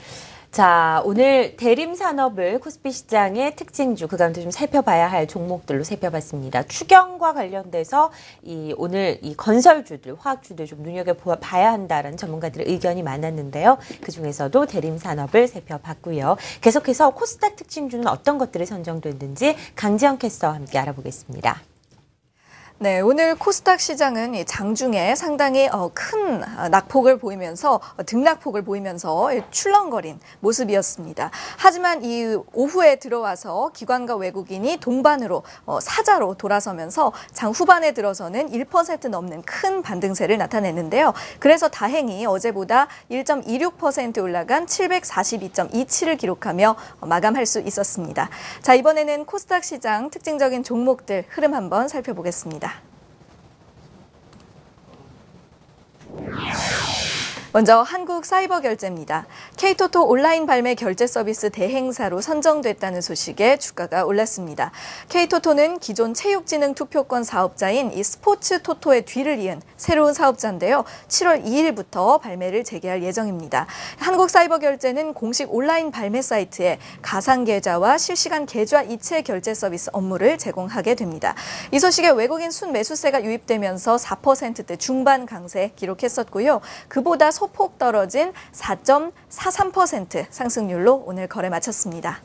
Speaker 1: 자, 오늘 대림산업을 코스피 시장의 특징주, 그 가운데 좀 살펴봐야 할 종목들로 살펴봤습니다. 추경과 관련돼서 오늘 이 건설주들, 화학주들 좀 눈여겨봐야 한다라는 전문가들의 의견이 많았는데요. 그 중에서도 대림산업을 살펴봤고요. 계속해서 코스닥 특징주는 어떤 것들이 선정됐는지 강지영 캐스터와 함께 알아보겠습니다.
Speaker 8: 네, 오늘 코스닥 시장은 이 장중에 상당히 큰 낙폭을 보이면서 등락폭을 보이면서 출렁거린 모습이었습니다. 하지만 이 오후에 들어와서 기관과 외국인이 동반으로 사자로 돌아서면서 장 후반에 들어서는 1% 넘는 큰 반등세를 나타냈는데요. 그래서 다행히 어제보다 1.26% 올라간 742.27을 기록하며 마감할 수 있었습니다. 자, 이번에는 코스닥 시장 특징적인 종목들 흐름 한번 살펴보겠습니다. 먼저 한국사이버결제입니다. K토토 온라인 발매 결제 서비스 대행사로 선정됐다는 소식에 주가가 올랐습니다. K토토는 기존 체육진흥 투표권 사업자인 이 스포츠토토의 뒤를 이은 새로운 사업자인데요. 7월 2일부터 발매를 재개할 예정입니다. 한국사이버결제는 공식 온라인 발매 사이트에 가상계좌와 실시간 계좌 이체 결제 서비스 업무를 제공하게 됩니다. 이 소식에 외국인 순매수세가 유입되면서 4%대 중반 강세 기록했었고요. 그보다 소폭 떨어진 4.43% 상승률로 오늘 거래 마쳤습니다.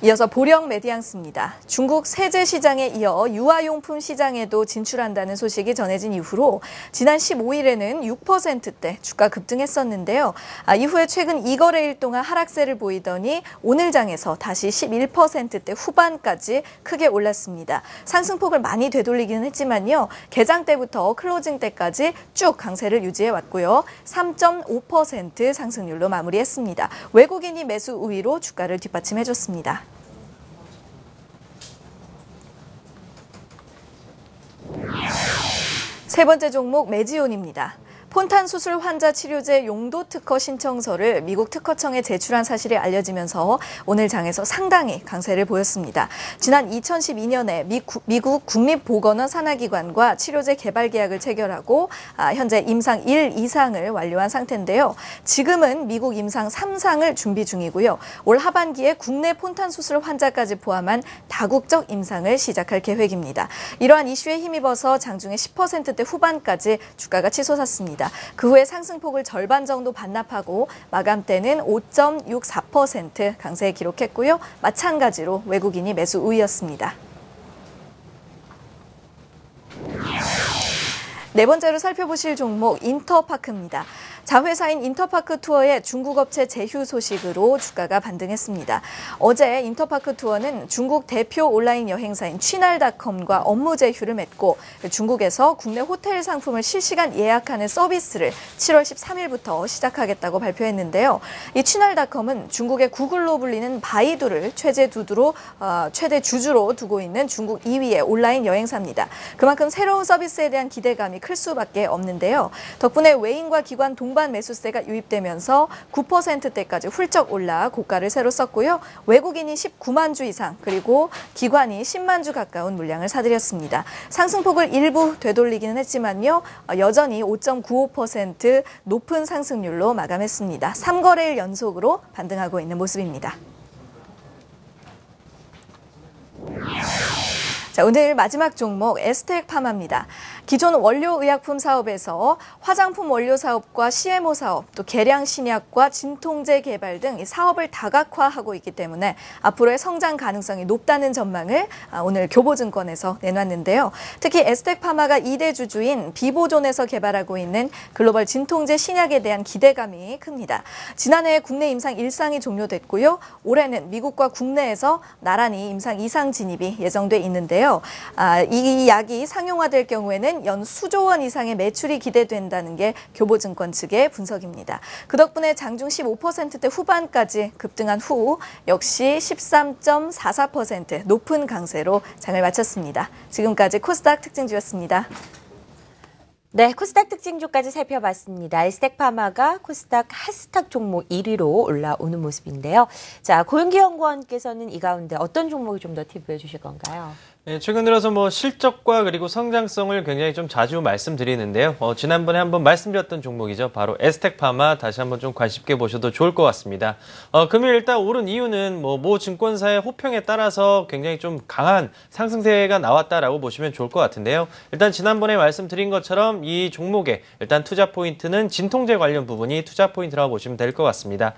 Speaker 8: 이어서 보령 메디앙스입니다. 중국 세제 시장에 이어 유아용품 시장에도 진출한다는 소식이 전해진 이후로 지난 15일에는 6%대 주가 급등했었는데요. 이후에 최근 2거래일 동안 하락세를 보이더니 오늘 장에서 다시 11%대 후반까지 크게 올랐습니다. 상승폭을 많이 되돌리기는 했지만요. 개장 때부터 클로징 때까지 쭉 강세를 유지해 왔고요. 3.5% 상승률로 마무리했습니다. 외국인이 매수 우위로 주가를 뒷받침해줬습니다. 세 번째 종목 메지온입니다. 폰탄 수술 환자 치료제 용도 특허 신청서를 미국 특허청에 제출한 사실이 알려지면서 오늘 장에서 상당히 강세를 보였습니다. 지난 2012년에 미국 국립보건원 산하기관과 치료제 개발 계약을 체결하고 현재 임상 1 이상을 완료한 상태인데요. 지금은 미국 임상 3상을 준비 중이고요. 올 하반기에 국내 폰탄 수술 환자까지 포함한 다국적 임상을 시작할 계획입니다. 이러한 이슈에 힘입어서 장중에 10%대 후반까지 주가가 치솟았습니다. 그 후에 상승폭을 절반 정도 반납하고 마감대는 5.64% 강세 기록했고요. 마찬가지로 외국인이 매수 우위였습니다. 네 번째로 살펴보실 종목 인터파크입니다. 자회사인 인터파크 투어의 중국 업체 제휴 소식으로 주가가 반등했습니다. 어제 인터파크 투어는 중국 대표 온라인 여행사인 취날닷컴과 업무 제휴를 맺고 중국에서 국내 호텔 상품을 실시간 예약하는 서비스를 7월 13일부터 시작하겠다고 발표했는데요. 이 취날닷컴은 중국의 구글로 불리는 바이두를 최대 주주로 두고 있는 중국 2위의 온라인 여행사입니다. 그만큼 새로운 서비스에 대한 기대감이 클 수밖에 없는데요. 덕분에 외인과 기관 동반 매수세가 유입되면서 9%대까지 훌쩍 올라 고가를 새로 썼고요. 외국인이 19만 주 이상 그리고 기관이 10만 주 가까운 물량을 사들였습니다. 상승폭을 일부 되돌리기는 했지만요. 여전히 5.95% 높은 상승률로 마감했습니다. 3거래일 연속으로 반등하고 있는 모습입니다. 자, 오늘 마지막 종목 에스텍 파마입니다. 기존 원료의약품 사업에서 화장품 원료 사업과 CMO 사업, 또 계량 신약과 진통제 개발 등 사업을 다각화하고 있기 때문에 앞으로의 성장 가능성이 높다는 전망을 오늘 교보증권에서 내놨는데요. 특히 에스텍 파마가 2대 주주인 비보존에서 개발하고 있는 글로벌 진통제 신약에 대한 기대감이 큽니다. 지난해 국내 임상 1상이 종료됐고요. 올해는 미국과 국내에서 나란히 임상 2상 진입이 예정돼 있는데요. 이 약이 상용화될 경우에는 연 수조 원 이상의 매출이 기대된다는 게 교보증권 측의 분석입니다. 그 덕분에 장중 15%대 후반까지 급등한 후 역시 13.44% 높은 강세로 장을 마쳤습니다. 지금까지 코스닥 특징주였습니다.
Speaker 1: 네, 코스닥 특징주까지 살펴봤습니다. 에스텍파마가 코스닥 핫스탁 종목 1위로 올라오는 모습인데요. 자, 고윤기 연구원께서는 이 가운데 어떤 종목이 좀 더 팁을 주실 건가요?
Speaker 2: 네, 최근 들어서 실적과 그리고 성장성을 굉장히 좀 자주 말씀드리는데요. 지난번에 한번 말씀드렸던 종목이죠. 바로 에스텍파마 다시 한번 좀 관심 있게 보셔도 좋을 것 같습니다. 금일 일단 오른 이유는 모 증권사의 호평에 따라서 굉장히 좀 강한 상승세가 나왔다라고 보시면 좋을 것 같은데요. 일단 지난번에 말씀드린 것처럼 것처럼 이 종목에 일단 투자 포인트는 진통제 관련 부분이 투자 포인트라고 보시면 될 것 같습니다.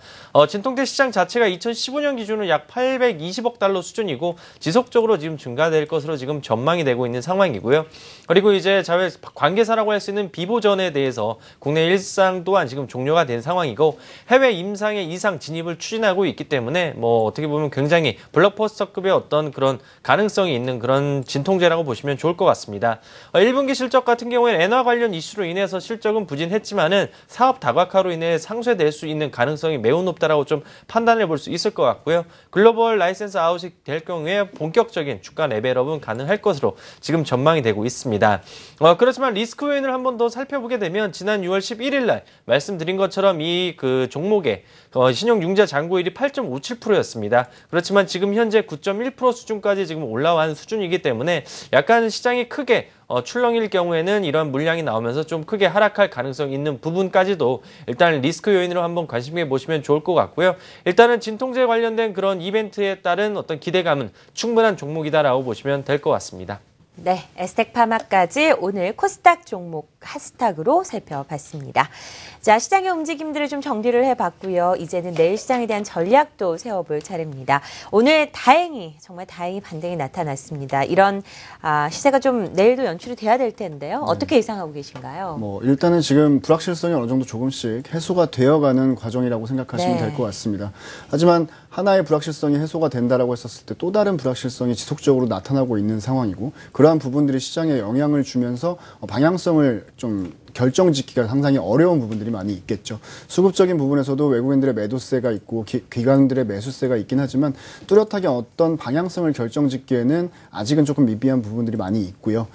Speaker 2: 진통제 시장 자체가 2015년 기준으로 약 820억 달러 수준이고 지속적으로 지금 증가될 것으로 지금 전망이 되고 있는 상황이고요. 그리고 이제 자회 관계사라고 할 수 있는 비보전에 대해서 국내 일상 또한 지금 종료가 된 상황이고 해외 임상의 이상 진입을 추진하고 있기 때문에 뭐 어떻게 보면 굉장히 블록버스터급의 어떤 그런 가능성이 있는 그런 진통제라고 보시면 좋을 것 같습니다. 1분기 실적 같은 경우에는 엔화 관련 이슈로 인해서 실적은 부진했지만은 사업 다각화로 인해 상쇄될 수 있는 가능성이 매우 높다라고 좀 판단해 볼 수 있을 것 같고요. 글로벌 라이센스 아웃이 될 경우에 본격적인 주가 레벨업은 가능할 것으로 지금 전망이 되고 있습니다. 그렇지만 리스크 요인을 한 번 더 살펴보게 되면 지난 6월 11일 날 말씀드린 것처럼 이 그 종목의 신용융자 잔고율이 8.57%였습니다. 그렇지만 지금 현재 9.1% 수준까지 지금 올라온 수준이기 때문에 약간 시장이 크게 출렁일 경우에는 이런 물량이 나오면서 좀 크게 하락할 가능성이 있는 부분까지도 일단 리스크 요인으로 한번 관심해 보시면 좋을 것 같고요. 일단은 진통제 관련된 그런 이벤트에 따른 어떤 기대감은 충분한 종목이다라고 보시면 될 것 같습니다.
Speaker 1: 네, 에스텍파마까지 오늘 코스닥 종목 핫스탁으로 살펴봤습니다. 자, 시장의 움직임들을 좀 정리를 해봤고요. 이제는 내일 시장에 대한 전략도 세워볼 차례입니다. 오늘 정말 다행히 반등이 나타났습니다. 이런 시세가 좀 내일도 연출이 돼야 될 텐데요. 어떻게 예상하고 계신가요?
Speaker 3: 일단은 지금 불확실성이 어느 정도 조금씩 해소가 되어가는 과정이라고 생각하시면 될 것 같습니다. 하지만 하나의 불확실성이 해소가 된다라고 했었을 때 또 다른 불확실성이 지속적으로 나타나고 있는 상황이고 그러한 부분들이 시장에 영향을 주면서 방향성을 좀 결정짓기가 상당히 어려운 부분들이 많이 있겠죠. 수급적인 부분에서도 외국인들의 매도세가 있고 기관들의 매수세가 있긴 하지만 뚜렷하게 어떤 방향성을 결정짓기에는 아직은 조금 미비한 부분들이 많이 있고요.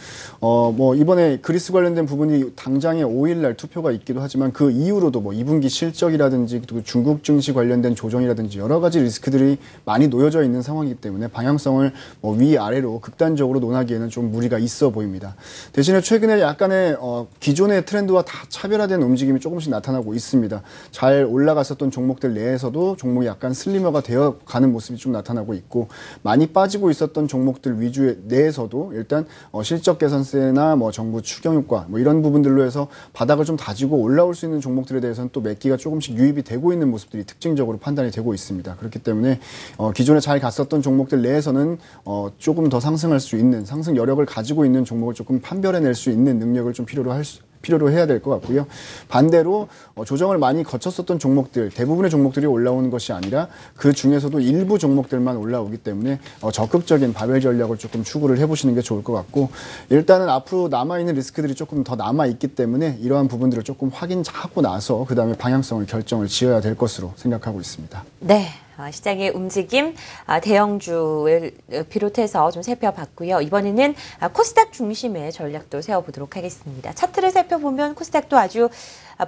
Speaker 3: 이번에 그리스 관련된 부분이 당장에 5일날 투표가 있기도 하지만 그 이후로도 2분기 실적이라든지 또 중국 증시 관련된 조정이라든지 여러 가지 리스크들이 많이 놓여져 있는 상황이기 때문에 방향성을 위아래로 극단적으로 논하기에는 좀 무리가 있어 보입니다. 대신에 최근에 약간의 기존의 트렌드와 다 차별화된 움직임이 조금씩 나타나고 있습니다. 잘 올라갔었던 종목들 내에서도 종목이 약간 슬리머가 되어가는 모습이 좀 나타나고 있고 많이 빠지고 있었던 종목들 위주 내에서도 일단 실적 개선세나 정부 추경 효과 이런 부분들로 해서 바닥을 좀 다지고 올라올 수 있는 종목들에 대해서는 또 매기가 조금씩 유입이 되고 있는 모습들이 특징적으로 판단이 되고 있습니다. 그렇기 때문에 기존에 잘 갔었던 종목들 내에서는 조금 더 상승할 수 있는 상승 여력을 가지고 있는 종목을 조금 판별해낼 수 있는 능력을 좀 필요로 해야 될 것 같고요. 반대로 조정을 많이 거쳤었던 종목들, 대부분의 종목들이 올라오는 것이 아니라 그 중에서도 일부 종목들만 올라오기 때문에 적극적인 바벨 전략을 조금 추구를 해보시는 게 좋을 것 같고 일단은 앞으로 남아있는 리스크들이 조금 더 남아있기 때문에 이러한 부분들을 조금 확인하고 나서 그 다음에 방향성을 결정을 지어야 될 것으로 생각하고 있습니다.
Speaker 1: 네. 시장의 움직임, 대형주를 비롯해서 좀 살펴봤고요. 이번에는 코스닥 중심의 전략도 세워보도록 하겠습니다. 차트를 살펴보면 코스닥도 아주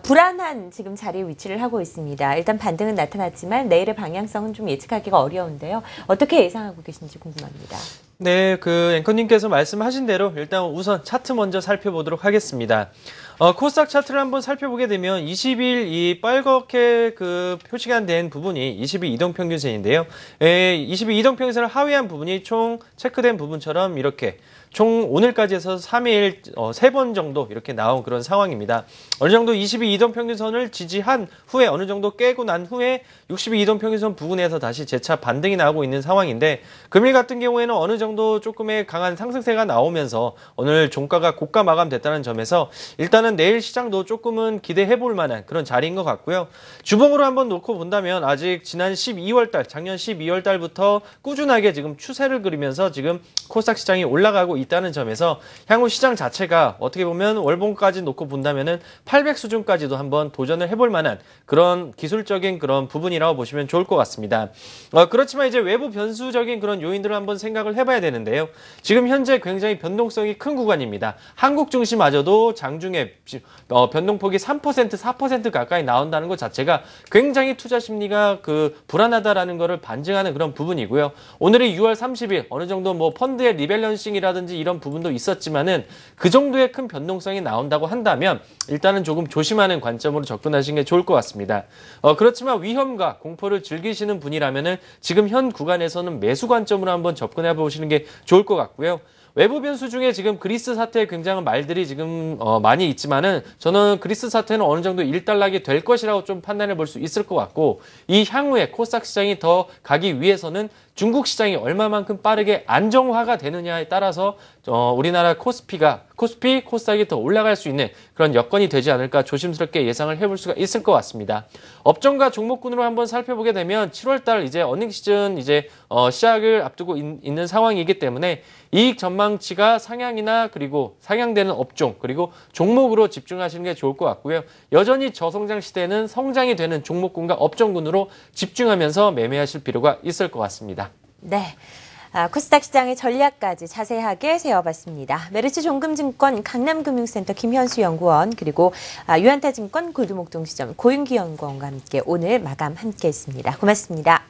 Speaker 1: 불안한 지금 자리에 위치를 하고 있습니다. 일단 반등은 나타났지만 내일의 방향성은 좀 예측하기가 어려운데요. 어떻게 예상하고 계신지 궁금합니다.
Speaker 2: 네, 앵커님께서 말씀하신 대로 일단 우선 차트 먼저 살펴보도록 하겠습니다. 코스닥 차트를 한번 살펴보게 되면 20일 이 빨갛게 표시가 된 부분이 22 이동평균선인데요. 22 이동평균선을 하회한 부분이 총 체크된 부분처럼 이렇게 총 오늘까지 해서 3일 3번 정도 이렇게 나온 그런 상황입니다. 어느 정도 22 이동평균선을 지지한 후에 어느 정도 깨고 난 후에 62 이동평균선 부근에서 다시 재차 반등이 나오고 있는 상황인데 금일 같은 경우에는 어느 정도 조금의 강한 상승세가 나오면서 오늘 종가가 고가 마감됐다는 점에서 일단은 내일 시장도 조금은 기대해 볼 만한 그런 자리인 것 같고요. 주봉으로 한번 놓고 본다면 아직 지난 12월달, 작년 12월달부터 꾸준하게 지금 추세를 그리면서 지금 코스닥 시장이 올라가고 있다는 점에서 향후 시장 자체가 어떻게 보면 월봉까지 놓고 본다면은 800 수준까지도 한번 도전을 해볼 만한 그런 기술적인 그런 부분이라고 보시면 좋을 것 같습니다. 그렇지만 이제 외부 변수적인 그런 요인들을 한번 생각을 해봐야 되는데요. 지금 현재 굉장히 변동성이 큰 구간입니다. 한국 증시마저도 장중에 변동폭이 3%, 4% 가까이 나온다는 것 자체가 굉장히 투자 심리가 불안하다라는 것을 반증하는 그런 부분이고요. 오늘이 6월 30일 어느 정도 펀드의 리밸런싱이라든지 이런 부분도 있었지만은 그 정도의 큰 변동성이 나온다고 한다면 일단은 조금 조심하는 관점으로 접근하시는 게 좋을 것 같습니다. 그렇지만 위험과 공포를 즐기시는 분이라면은 지금 현 구간에서는 매수 관점으로 한번 접근해 보시는 게 좋을 것 같고요. 외부 변수 중에 지금 그리스 사태에 굉장한 말들이 지금 많이 있지만은 저는 그리스 사태는 어느 정도 일단락이 될 것이라고 좀 판단해 볼 수 있을 것 같고 이 향후에 코스닥 시장이 더 가기 위해서는 중국 시장이 얼마만큼 빠르게 안정화가 되느냐에 따라서 우리나라 코스피, 코스닥이 더 올라갈 수 있는 그런 여건이 되지 않을까 조심스럽게 예상을 해볼 수가 있을 것 같습니다. 업종과 종목군으로 한번 살펴보게 되면 7월달 이제 어닝 시즌 이제 시작을 앞두고 있는 상황이기 때문에 이익 전망치가 상향이나 그리고 상향되는 업종 그리고 종목으로 집중하시는 게 좋을 것 같고요. 여전히 저성장 시대는 성장이 되는 종목군과 업종군으로 집중하면서 매매하실 필요가 있을 것 같습니다.
Speaker 1: 네. 코스닥 시장의 전략까지 자세하게 세워봤습니다. 메르츠 종금증권 강남금융센터 김현수 연구원 그리고 유한타증권 골드목동시점 고윤기 연구원과 함께 오늘 마감 함께했습니다. 고맙습니다.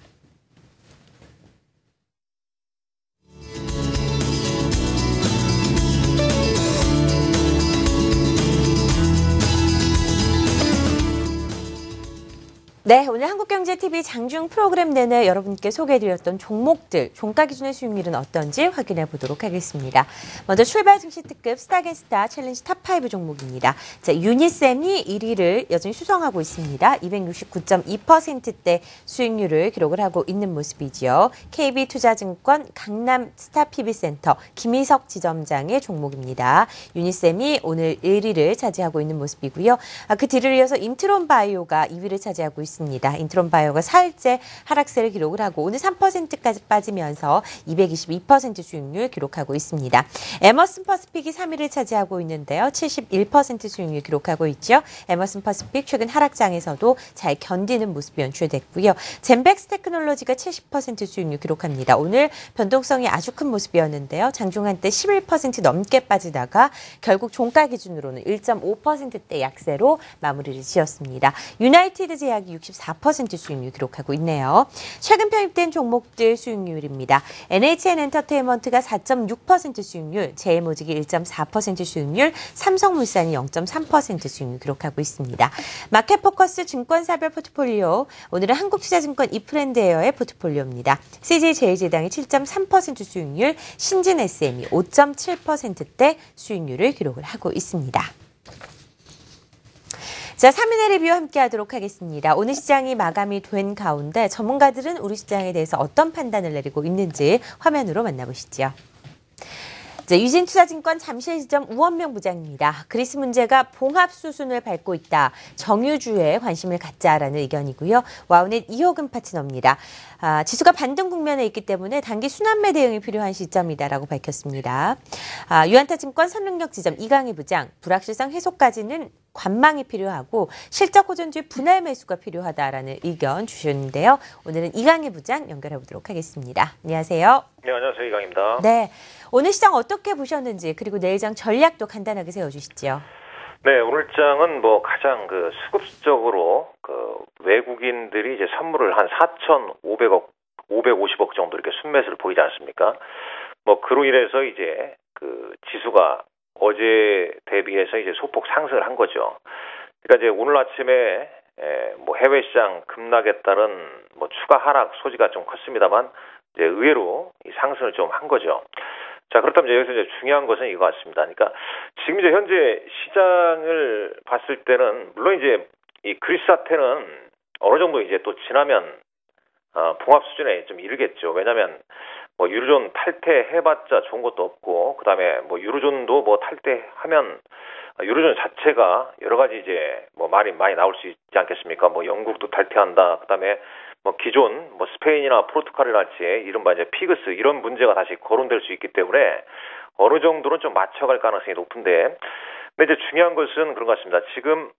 Speaker 1: 네, 오늘 한국경제TV 장중 프로그램 내내 여러분께 소개해드렸던 종목들, 종가 기준의 수익률은 어떤지 확인해 보도록 하겠습니다. 먼저 출발 증시 특급 스타겐스타 챌린지 탑5 종목입니다. 자, 유니셈이 1위를 여전히 수성하고 있습니다. 269.2%대 수익률을 기록을 하고 있는 모습이지요. KB투자증권 강남 스타PB센터 김희석 지점장의 종목입니다. 유니셈이 오늘 1위를 차지하고 있는 모습이고요. 그 뒤를 이어서 인트론바이오가 2위를 차지하고 있습니다. 인트론바이오가 사흘째 하락세를 기록을 하고 오늘 3%까지 빠지면서 222% 수익률 기록하고 있습니다. 에머슨 퍼시픽이 3위를 차지하고 있는데요. 71% 수익률 기록하고 있죠. 에머슨 퍼시픽 최근 하락장에서도 잘 견디는 모습이 연출됐고요. 젠백스 테크놀로지가 70% 수익률 기록합니다. 오늘 변동성이 아주 큰 모습이었는데요. 장중 한때 11% 넘게 빠지다가 결국 종가 기준으로는 1.5%대 약세로 마무리를 지었습니다. 유나이티드 제약이 64% 수익률 기록하고 있네요. 최근 편입된 종목들 수익률입니다. NHN 엔터테인먼트가 4.6% 수익률, 제일모직이 1.4% 수익률, 삼성물산이 0.3% 수익률 기록하고 있습니다. 마켓포커스 증권사별 포트폴리오, 오늘은 한국투자증권 이프랜드에어의 포트폴리오입니다. CJ제일제당이 7.3% 수익률, 신진 SM이 5.7%대 수익률을 기록을 하고 있습니다. 자, 3인의 리뷰와 함께 하도록 하겠습니다. 오늘 시장이 마감이 된 가운데 전문가들은 우리 시장에 대해서 어떤 판단을 내리고 있는지 화면으로 만나보시죠. 유진투자증권 잠실지점 우원명 부장입니다. 그리스 문제가 봉합 수순을 밟고 있다. 정유주에 관심을 갖자라는 의견이고요. 와우넷 이호근 파트너입니다. 지수가 반등 국면에 있기 때문에 단기 순환매 대응이 필요한 시점이다라고 밝혔습니다. 유한타증권 선능력지점 이강희 부장, 불확실성 해소까지는 관망이 필요하고 실적 호전주의 분할 매수가 필요하다라는 의견 주셨는데요. 오늘은 이강희 부장 연결해 보도록 하겠습니다. 안녕하세요.
Speaker 9: 네, 안녕하세요. 이강입니다.
Speaker 1: 네, 오늘 시장 어떻게 보셨는지 그리고 내일장 전략도 간단하게 세워주시죠.
Speaker 9: 네, 오늘 장은 가장 수급적으로 외국인들이 이제 선물을 한 4,500억, 550억 정도 이렇게 순매수를 보이지 않습니까? 그로 인해서 이제 지수가 어제 대비해서 이제 소폭 상승을 한 거죠. 그러니까 이제 오늘 아침에 해외 시장 급락에 따른 추가 하락 소지가 좀 컸습니다만 이제 의외로 이 상승을 좀 한 거죠. 자, 그렇다면 여기서 이제 중요한 것은 이거 같습니다. 그러니까 지금 이제 현재 시장을 봤을 때는 물론 이제 이 그리스 사태는 어느 정도 이제 또 지나면 봉합 수준에 좀 이르겠죠. 왜냐하면 유로존 탈퇴해봤자 좋은 것도 없고, 그 다음에 유로존도 탈퇴하면 유로존 자체가 여러 가지 이제 말이 많이 나올 수 있지 않겠습니까? 영국도 탈퇴한다. 그 다음에 기존 스페인이나 포르투갈이랄지 이른바 이제 피그스 이런 문제가 다시 거론될 수 있기 때문에 어느 정도는 좀 맞춰갈 가능성이 높은데, 근데 이제 중요한 것은 그런 것 같습니다. 지금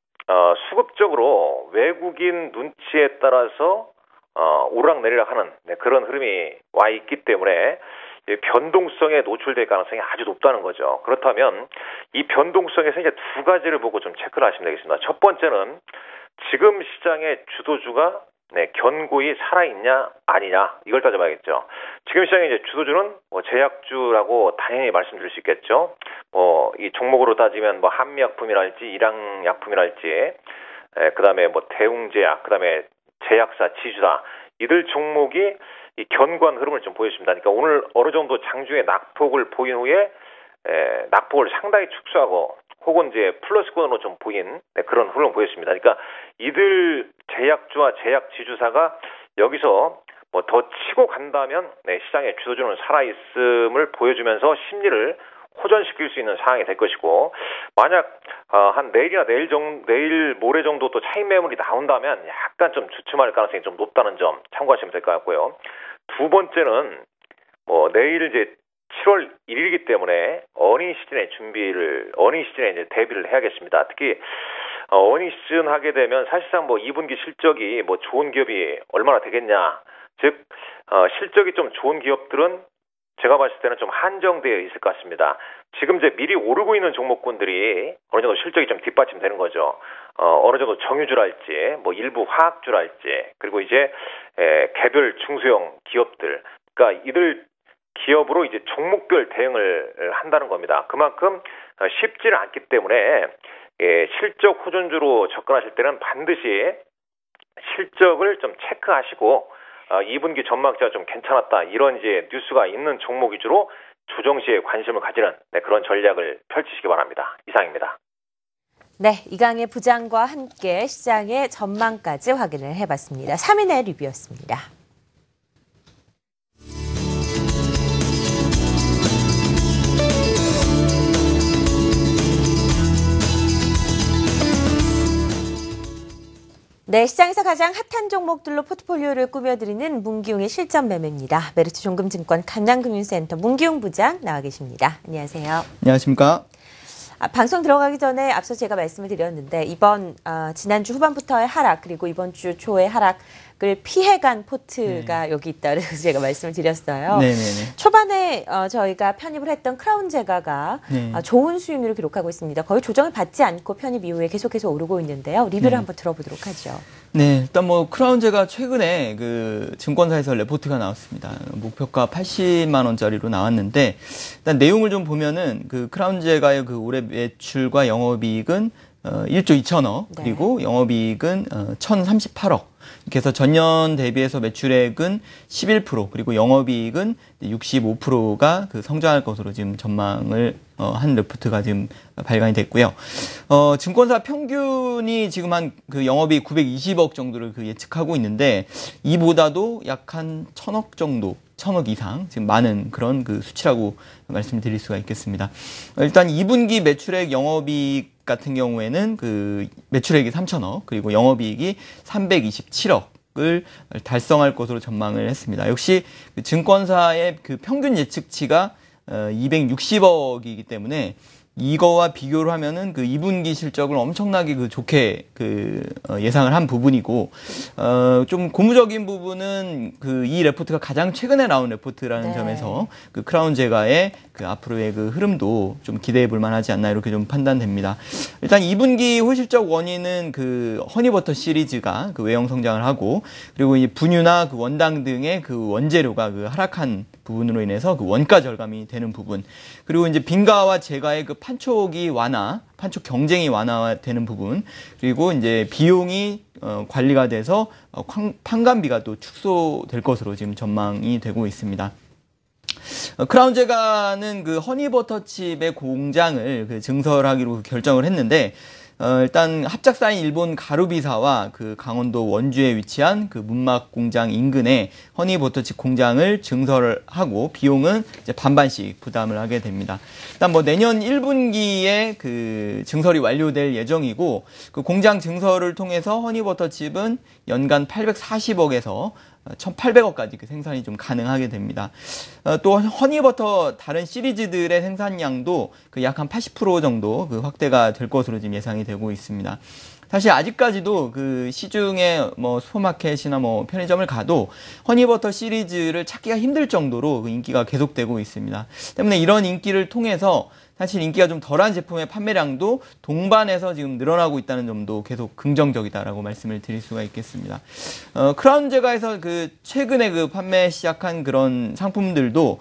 Speaker 9: 수급적으로 외국인 눈치에 따라서 오르락내리락 하는 그런 흐름이 와 있기 때문에 변동성에 노출될 가능성이 아주 높다는 거죠. 그렇다면 이 변동성에서 이제 두 가지를 보고 좀 체크를 하시면 되겠습니다. 첫 번째는 지금 시장의 주도주가 견고히 살아있냐 아니냐 이걸 따져봐야겠죠. 지금 시장의 이제 주도주는 제약주라고 당연히 말씀드릴 수 있겠죠. 이 종목으로 따지면 한미약품이랄지 일양약품이랄지 그다음에 대웅제약, 그다음에 제약사, 지주사 이들 종목이 이 견고한 흐름을 좀 보였습니다. 그러니까 오늘 어느 정도 장중에 낙폭을 보인 후에 낙폭을 상당히 축소하고 혹은 이제 플러스권으로 좀 보인 그런 흐름을 보였습니다. 그러니까 이들 제약주와 제약 지주사가 여기서 뭐 더 치고 간다면 시장의 주도주는 살아있음을 보여주면서 심리를 호전시킬 수 있는 상황이 될 것이고, 만약 한 내일이나 내일 모레 정도 또 차익 매물이 나온다면 약간 좀 주춤할 가능성이 좀 높다는 점 참고하시면 될 것 같고요. 두 번째는 뭐 내일 이제 7월 1일이기 때문에 어닝 시즌에 이제 대비를 해야겠습니다. 특히 어닝 시즌 하게 되면 사실상 뭐 2분기 실적이 뭐 좋은 기업이 얼마나 되겠냐, 즉 실적이 좀 좋은 기업들은 제가 봤을 때는 좀 한정되어 있을 것 같습니다. 지금 이제 미리 오르고 있는 종목군들이 어느 정도 실적이 좀 뒷받침되는 거죠. 어느 정도 정유주랄지, 뭐 일부 화학주랄지, 그리고 이제 개별 중소형 기업들, 그러니까 이들 기업으로 이제 종목별 대응을 한다는 겁니다. 그만큼 쉽지는 않기 때문에 실적 호전주로 접근하실 때는 반드시 실적을 좀 체크하시고 2분기 전망치가 좀 괜찮았다, 이런 이제 뉴스가 있는 종목 위주로 조정 시에 관심을 가지는 그런 전략을 펼치시기 바랍니다. 이상입니다.
Speaker 1: 네, 이강의 부장과 함께 시장의 전망까지 확인을 해봤습니다. 3인의 리뷰였습니다. 네, 시장에서 가장 핫한 종목들로 포트폴리오를 꾸며드리는 문기용의 실전 매매입니다. 메리츠 종금증권 강남금융센터 문기용 부장 나와 계십니다. 안녕하세요.
Speaker 10: 안녕하십니까.
Speaker 1: 방송 들어가기 전에 앞서 제가 말씀을 드렸는데 이번 지난주 후반부터의 하락, 그리고 이번 주 초의 하락을 피해간 포트가 여기 있다 그래서 제가 말씀을 드렸어요.
Speaker 10: 네네네.
Speaker 1: 초반에 저희가 편입을 했던 크라운 제가가 좋은 수익률을 기록하고 있습니다. 거의 조정을 받지 않고 편입 이후에 계속해서 오르고 있는데요. 리뷰를 한번 들어보도록 하죠.
Speaker 10: 네, 일단 뭐 크라운 제가 최근에 그 증권사에서 레포트가 나왔습니다. 목표가 80만 원짜리로 나왔는데, 일단 내용을 좀 보면은 그 크라운 제가의 그 올해 매출과 영업이익은 1조 2천억, 그리고 영업이익은 1,038억. 이렇게 해서 전년 대비해서 매출액은 11%, 그리고 영업이익은 65%가 그 성장할 것으로 지금 전망을 한 레포트가 지금 발간이 됐고요. 증권사 평균이 지금 한 그 영업이익 920억 정도를 그 예측하고 있는데, 이보다도 약 한 1,000억 정도, 1,000억 이상 지금 많은 그런 그 수치라고 말씀을 드릴 수가 있겠습니다. 일단 2분기 매출액 영업이익 같은 경우에는 그 매출액이 3,000억, 그리고 영업이익이 327억을 달성할 것으로 전망을 했습니다. 역시 그 증권사의 그 평균 예측치가 260억이기 때문에 이거와 비교를 하면은 그 2분기 실적을 엄청나게 그 좋게 그 예상을 한 부분이고, 좀 고무적인 부분은 그 이 레포트가 가장 최근에 나온 레포트라는 점에서 그 크라운 제가의 그 앞으로의 그 흐름도 좀 기대해 볼 만하지 않나, 이렇게 좀 판단됩니다. 일단 2분기 호실적 원인은 그 허니버터 시리즈가 그 외형 성장을 하고, 그리고 이 분유나 그 원당 등의 그 원재료가 그 하락한 부분으로 인해서 그 원가 절감이 되는 부분, 그리고 이제 빈가와 제가의 그 판촉 경쟁이 완화되는 부분, 그리고 이제 비용이 관리가 돼서 판관비가 또 축소될 것으로 지금 전망이 되고 있습니다. 크라운 제가는 그 허니버터칩의 공장을 그 증설하기로 결정을 했는데, 일단 합작사인 일본 가루비사와 그 강원도 원주에 위치한 그 문막 공장 인근에 허니버터칩 공장을 증설하고 비용은 이제 반반씩 부담을 하게 됩니다. 일단 뭐 내년 1분기에 그 증설이 완료될 예정이고, 그 공장 증설을 통해서 허니버터칩은 연간 840억에서 1,800억까지 그 생산이 좀 가능하게 됩니다. 또 허니버터 다른 시리즈들의 생산량도 그 약 한 80% 정도 그 확대가 될 것으로 지금 예상이 되고 있습니다. 사실 아직까지도 그 시중에 뭐 슈퍼마켓이나 뭐 편의점을 가도 허니버터 시리즈를 찾기가 힘들 정도로 그 인기가 계속되고 있습니다. 때문에 이런 인기를 통해서 사실 인기가 좀 덜한 제품의 판매량도 동반해서 지금 늘어나고 있다는 점도 계속 긍정적이다라고 말씀을 드릴 수가 있겠습니다. 크라운 제가에서 그 최근에 그 판매 시작한 그런 상품들도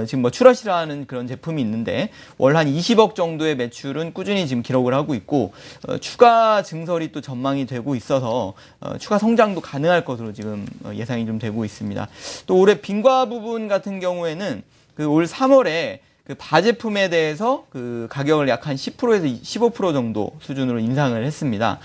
Speaker 10: 지금 뭐 추러시라는 그런 제품이 있는데 월 한 20억 정도의 매출은 꾸준히 지금 기록을 하고 있고 추가 증설이 또 전망이 되고 있어서 추가 성장도 가능할 것으로 지금 예상이 좀 되고 있습니다. 또 올해 빈과 부분 같은 경우에는 그 올 3월에 그 바제품에 대해서 그 가격을 약 한 10%에서 15% 정도 수준으로 인상을 했습니다.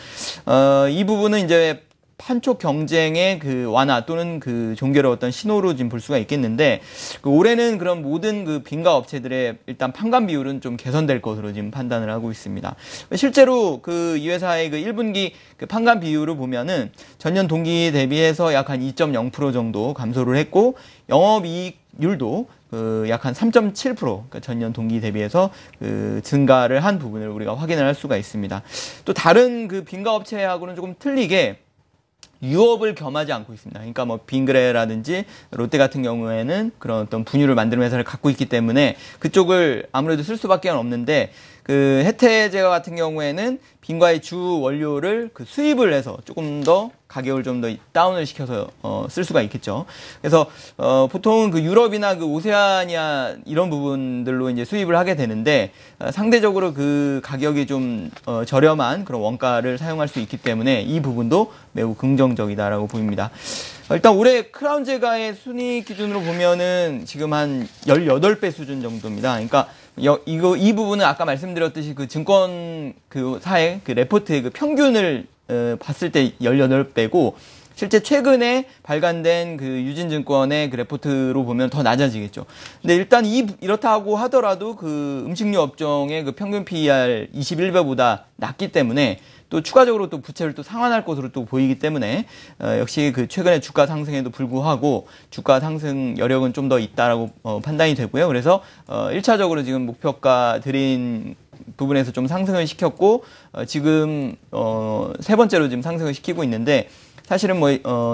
Speaker 10: 이 부분은 이제 판촉 경쟁의 그 완화 또는 그 종결의 어떤 신호로 지금 볼 수가 있겠는데, 그 올해는 그런 모든 그 빈과 업체들의 일단 판관 비율은 좀 개선될 것으로 지금 판단을 하고 있습니다. 실제로 그 이 회사의 그 1분기 그 판관 비율을 보면은 전년 동기 대비해서 약 한 2.0% 정도 감소를 했고, 영업이익률도 그 약 한 3.7%, 그러니까 전년 동기 대비해서 그 증가를 한 부분을 우리가 확인을 할 수가 있습니다. 또 다른 그 빈과 업체하고는 조금 틀리게 유업을 겸하지 않고 있습니다. 그러니까 뭐 빙그레라든지 롯데 같은 경우에는 그런 어떤 분유를 만드는 회사를 갖고 있기 때문에 그쪽을 아무래도 쓸 수밖에 없는데, 그 혜태제과 같은 경우에는 빈과의 주 원료를 그 수입을 해서 조금 더 가격을 좀 더 다운을 시켜서 쓸 수가 있겠죠. 그래서 보통은 그 유럽이나 그 오세아니아 이런 부분들로 이제 수입을 하게 되는데, 상대적으로 그 가격이 좀 저렴한 그런 원가를 사용할 수 있기 때문에 이 부분도 매우 긍정적이다라고 보입니다. 일단 올해 크라운제가의 순이익 기준으로 보면은 지금 한 18배 수준 정도입니다. 그러니까 이 부분은 아까 말씀드렸듯이 그 증권 그 사의 그 레포트의 그 평균을 봤을 때 18배고, 실제 최근에 발간된 그 유진증권의 그 레포트로 보면 더 낮아지겠죠. 근데 일단 이렇다고 하더라도 그 음식료 업종의 그 평균 PER 21배보다 낮기 때문에 또 추가적으로 또 부채를 또 상환할 것으로 또 보이기 때문에 역시 그 최근에 주가 상승에도 불구하고 주가 상승 여력은 좀 더 있다라고 판단이 되고요. 그래서 1차적으로 지금 목표가 드린 부분에서 좀 상승을 시켰고, 지금 세 번째로 지금 상승을 시키고 있는데, 사실은 뭐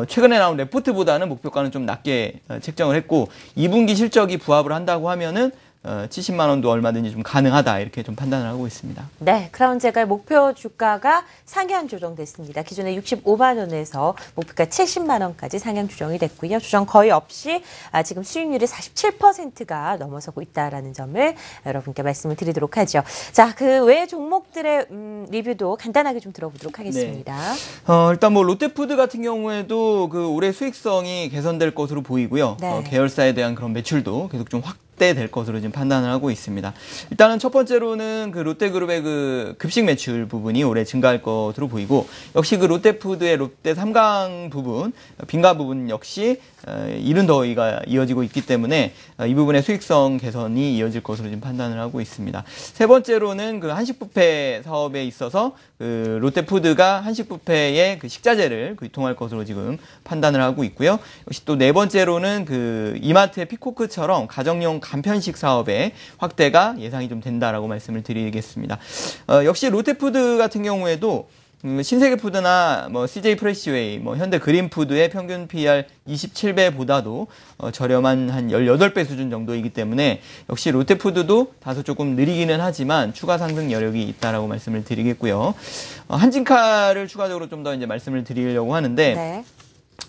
Speaker 10: 최근에 나온 레포트보다는 목표가는 좀 낮게 책정을 했고, 2분기 실적이 부합을 한다고 하면은 70만 원도 얼마든지 좀 가능하다, 이렇게 좀 판단을 하고 있습니다.
Speaker 1: 네, 크라운제가의 목표 주가가 상향 조정됐습니다. 기존에 65만 원에서 목표가 70만 원까지 상향 조정이 됐고요. 조정 거의 없이 지금 수익률이 47%가 넘어서고 있다라는 점을 여러분께 말씀을 드리도록 하죠. 자, 그 외 종목들의 리뷰도 간단하게 좀 들어보도록 하겠습니다.
Speaker 10: 네. 일단 뭐 롯데푸드 같은 경우에도 그 올해 수익성이 개선될 것으로 보이고요.
Speaker 1: 네.
Speaker 10: 계열사에 대한 그런 매출도 계속 좀 될 것으로 지금 판단을 하고 있습니다. 일단은 첫 번째로는 그 롯데그룹의 그 급식 매출 부분이 올해 증가할 것으로 보이고, 역시 그 롯데푸드의 롯데 삼강 부분, 빈가 부분 역시 이른 더위가 이어지고 있기 때문에 이 부분의 수익성 개선이 이어질 것으로 지금 판단을 하고 있습니다. 세 번째로는 그 한식뷔페 사업에 있어서 그 롯데푸드가 한식뷔페의 그 식자재를 유통할 것으로 지금 판단을 하고 있고요. 역시 또 네 번째로는 그 이마트의 피코크처럼 가정용 간편식 사업의 확대가 예상이 좀 된다라고 말씀을 드리겠습니다. 역시 롯데푸드 같은 경우에도 신세계푸드나 뭐 CJ 프레시웨이, 뭐 현대 그린푸드의 평균 PER 27배보다도 저렴한 한 18배 수준 정도이기 때문에 역시 롯데푸드도 다소 조금 느리기는 하지만 추가 상승 여력이 있다라고 말씀을 드리겠고요. 한진칼을 추가적으로 좀 더 이제 말씀을 드리려고 하는데,
Speaker 1: 네.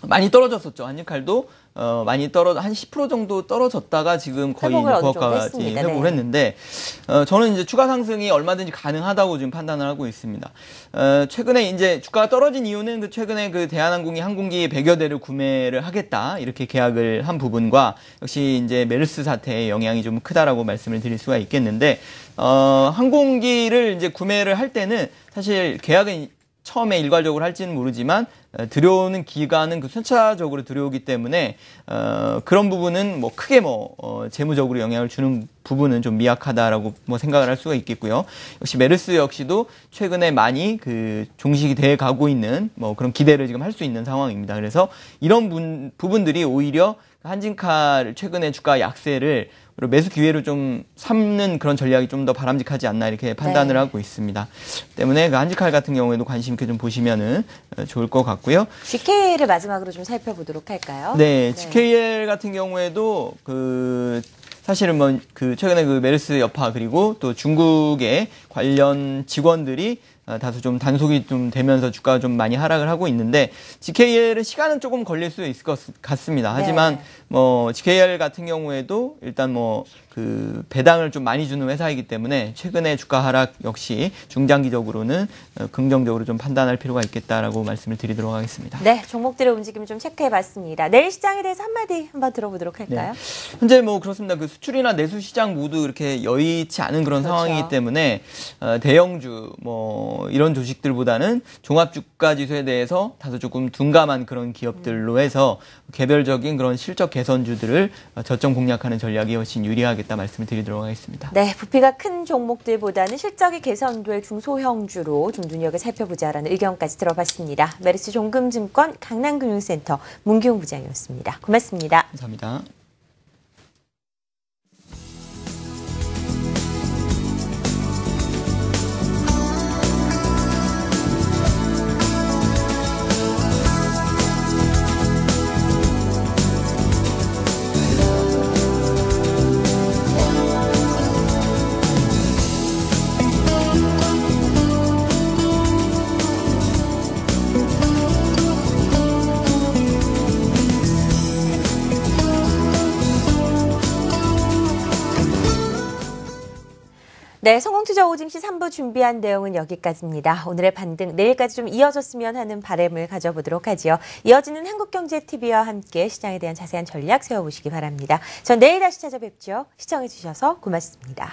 Speaker 10: 많이 떨어졌었죠. 한진칼도 많이 한 10% 정도 떨어졌다가 지금 거의 고가까지 회복을 했는데, 저는 이제 추가 상승이 얼마든지 가능하다고 지금 판단을 하고 있습니다. 최근에 이제 주가가 떨어진 이유는 그 최근에 그 대한항공이 항공기 100여 대를 구매를 하겠다, 이렇게 계약을 한 부분과 역시 이제 메르스 사태의 영향이 좀 크다라고 말씀을 드릴 수가 있겠는데, 항공기를 이제 구매를 할 때는 사실 계약은 처음에 일괄적으로 할지는 모르지만 들여오는 기간은 그 순차적으로 들여오기 때문에 그런 부분은 뭐 크게 재무적으로 영향을 주는 부분은 좀 미약하다라고 생각을 할 수가 있겠고요. 역시 메르스 역시도 최근에 많이 그 종식이 돼 가고 있는 그런 기대를 지금 할 수 있는 상황입니다. 그래서 이런 부분들이 오히려 한진칼 최근에 주가 약세를 매수 기회를 좀 삼는 그런 전략이 좀 더 바람직하지 않나, 이렇게 판단을 하고 있습니다. 때문에 그 한진칼 같은 경우에도 관심 있게 좀 보시면은 좋을 것 같고요.
Speaker 1: GKL을 마지막으로 좀 살펴보도록 할까요?
Speaker 10: 네, GKL 같은 경우에도 사실은 그 최근에 그 메르스 여파, 그리고 또 중국의 관련 직원들이 다소 좀 단속이 좀 되면서 주가가 좀 많이 하락을 하고 있는데 GKL은 시간은 조금 걸릴 수 있을 것 같습니다. 하지만 뭐 GKL 같은 경우에도 일단 뭐 그 배당을 좀 많이 주는 회사이기 때문에 최근에 주가 하락 역시 중장기적으로는 긍정적으로 좀 판단할 필요가 있겠다라고 말씀을 드리도록 하겠습니다.
Speaker 1: 네, 종목들의 움직임 좀 체크해봤습니다. 내일 시장에 대해서 한마디 한번 들어보도록 할까요?
Speaker 10: 네. 현재 뭐 그렇습니다. 그 수출이나 내수 시장 모두 이렇게 여의치 않은 그런 상황이기 때문에 대형주 뭐 이런 주식들보다는 종합주가 지수에 대해서 다소 조금 둔감한 그런 기업들로 해서 개별적인 그런 실적 개선주들을 저점 공략하는 전략이 훨씬 유리하겠다 말씀을 드리도록 하겠습니다.
Speaker 1: 네, 부피가 큰 종목들보다는 실적이 개선될 중소형주로 좀 눈여겨 살펴보자라는 의견까지 들어봤습니다. 메리츠 종금증권 강남금융센터 문기용 부장이었습니다. 고맙습니다.
Speaker 10: 감사합니다.
Speaker 1: 네, 성공투자 오징시 3부 준비한 내용은 여기까지입니다. 오늘의 반등 내일까지 좀 이어졌으면 하는 바람을 가져보도록 하죠. 이어지는 한국경제TV와 함께 시장에 대한 자세한 전략 세워보시기 바랍니다. 전 내일 다시 찾아뵙죠. 시청해주셔서 고맙습니다.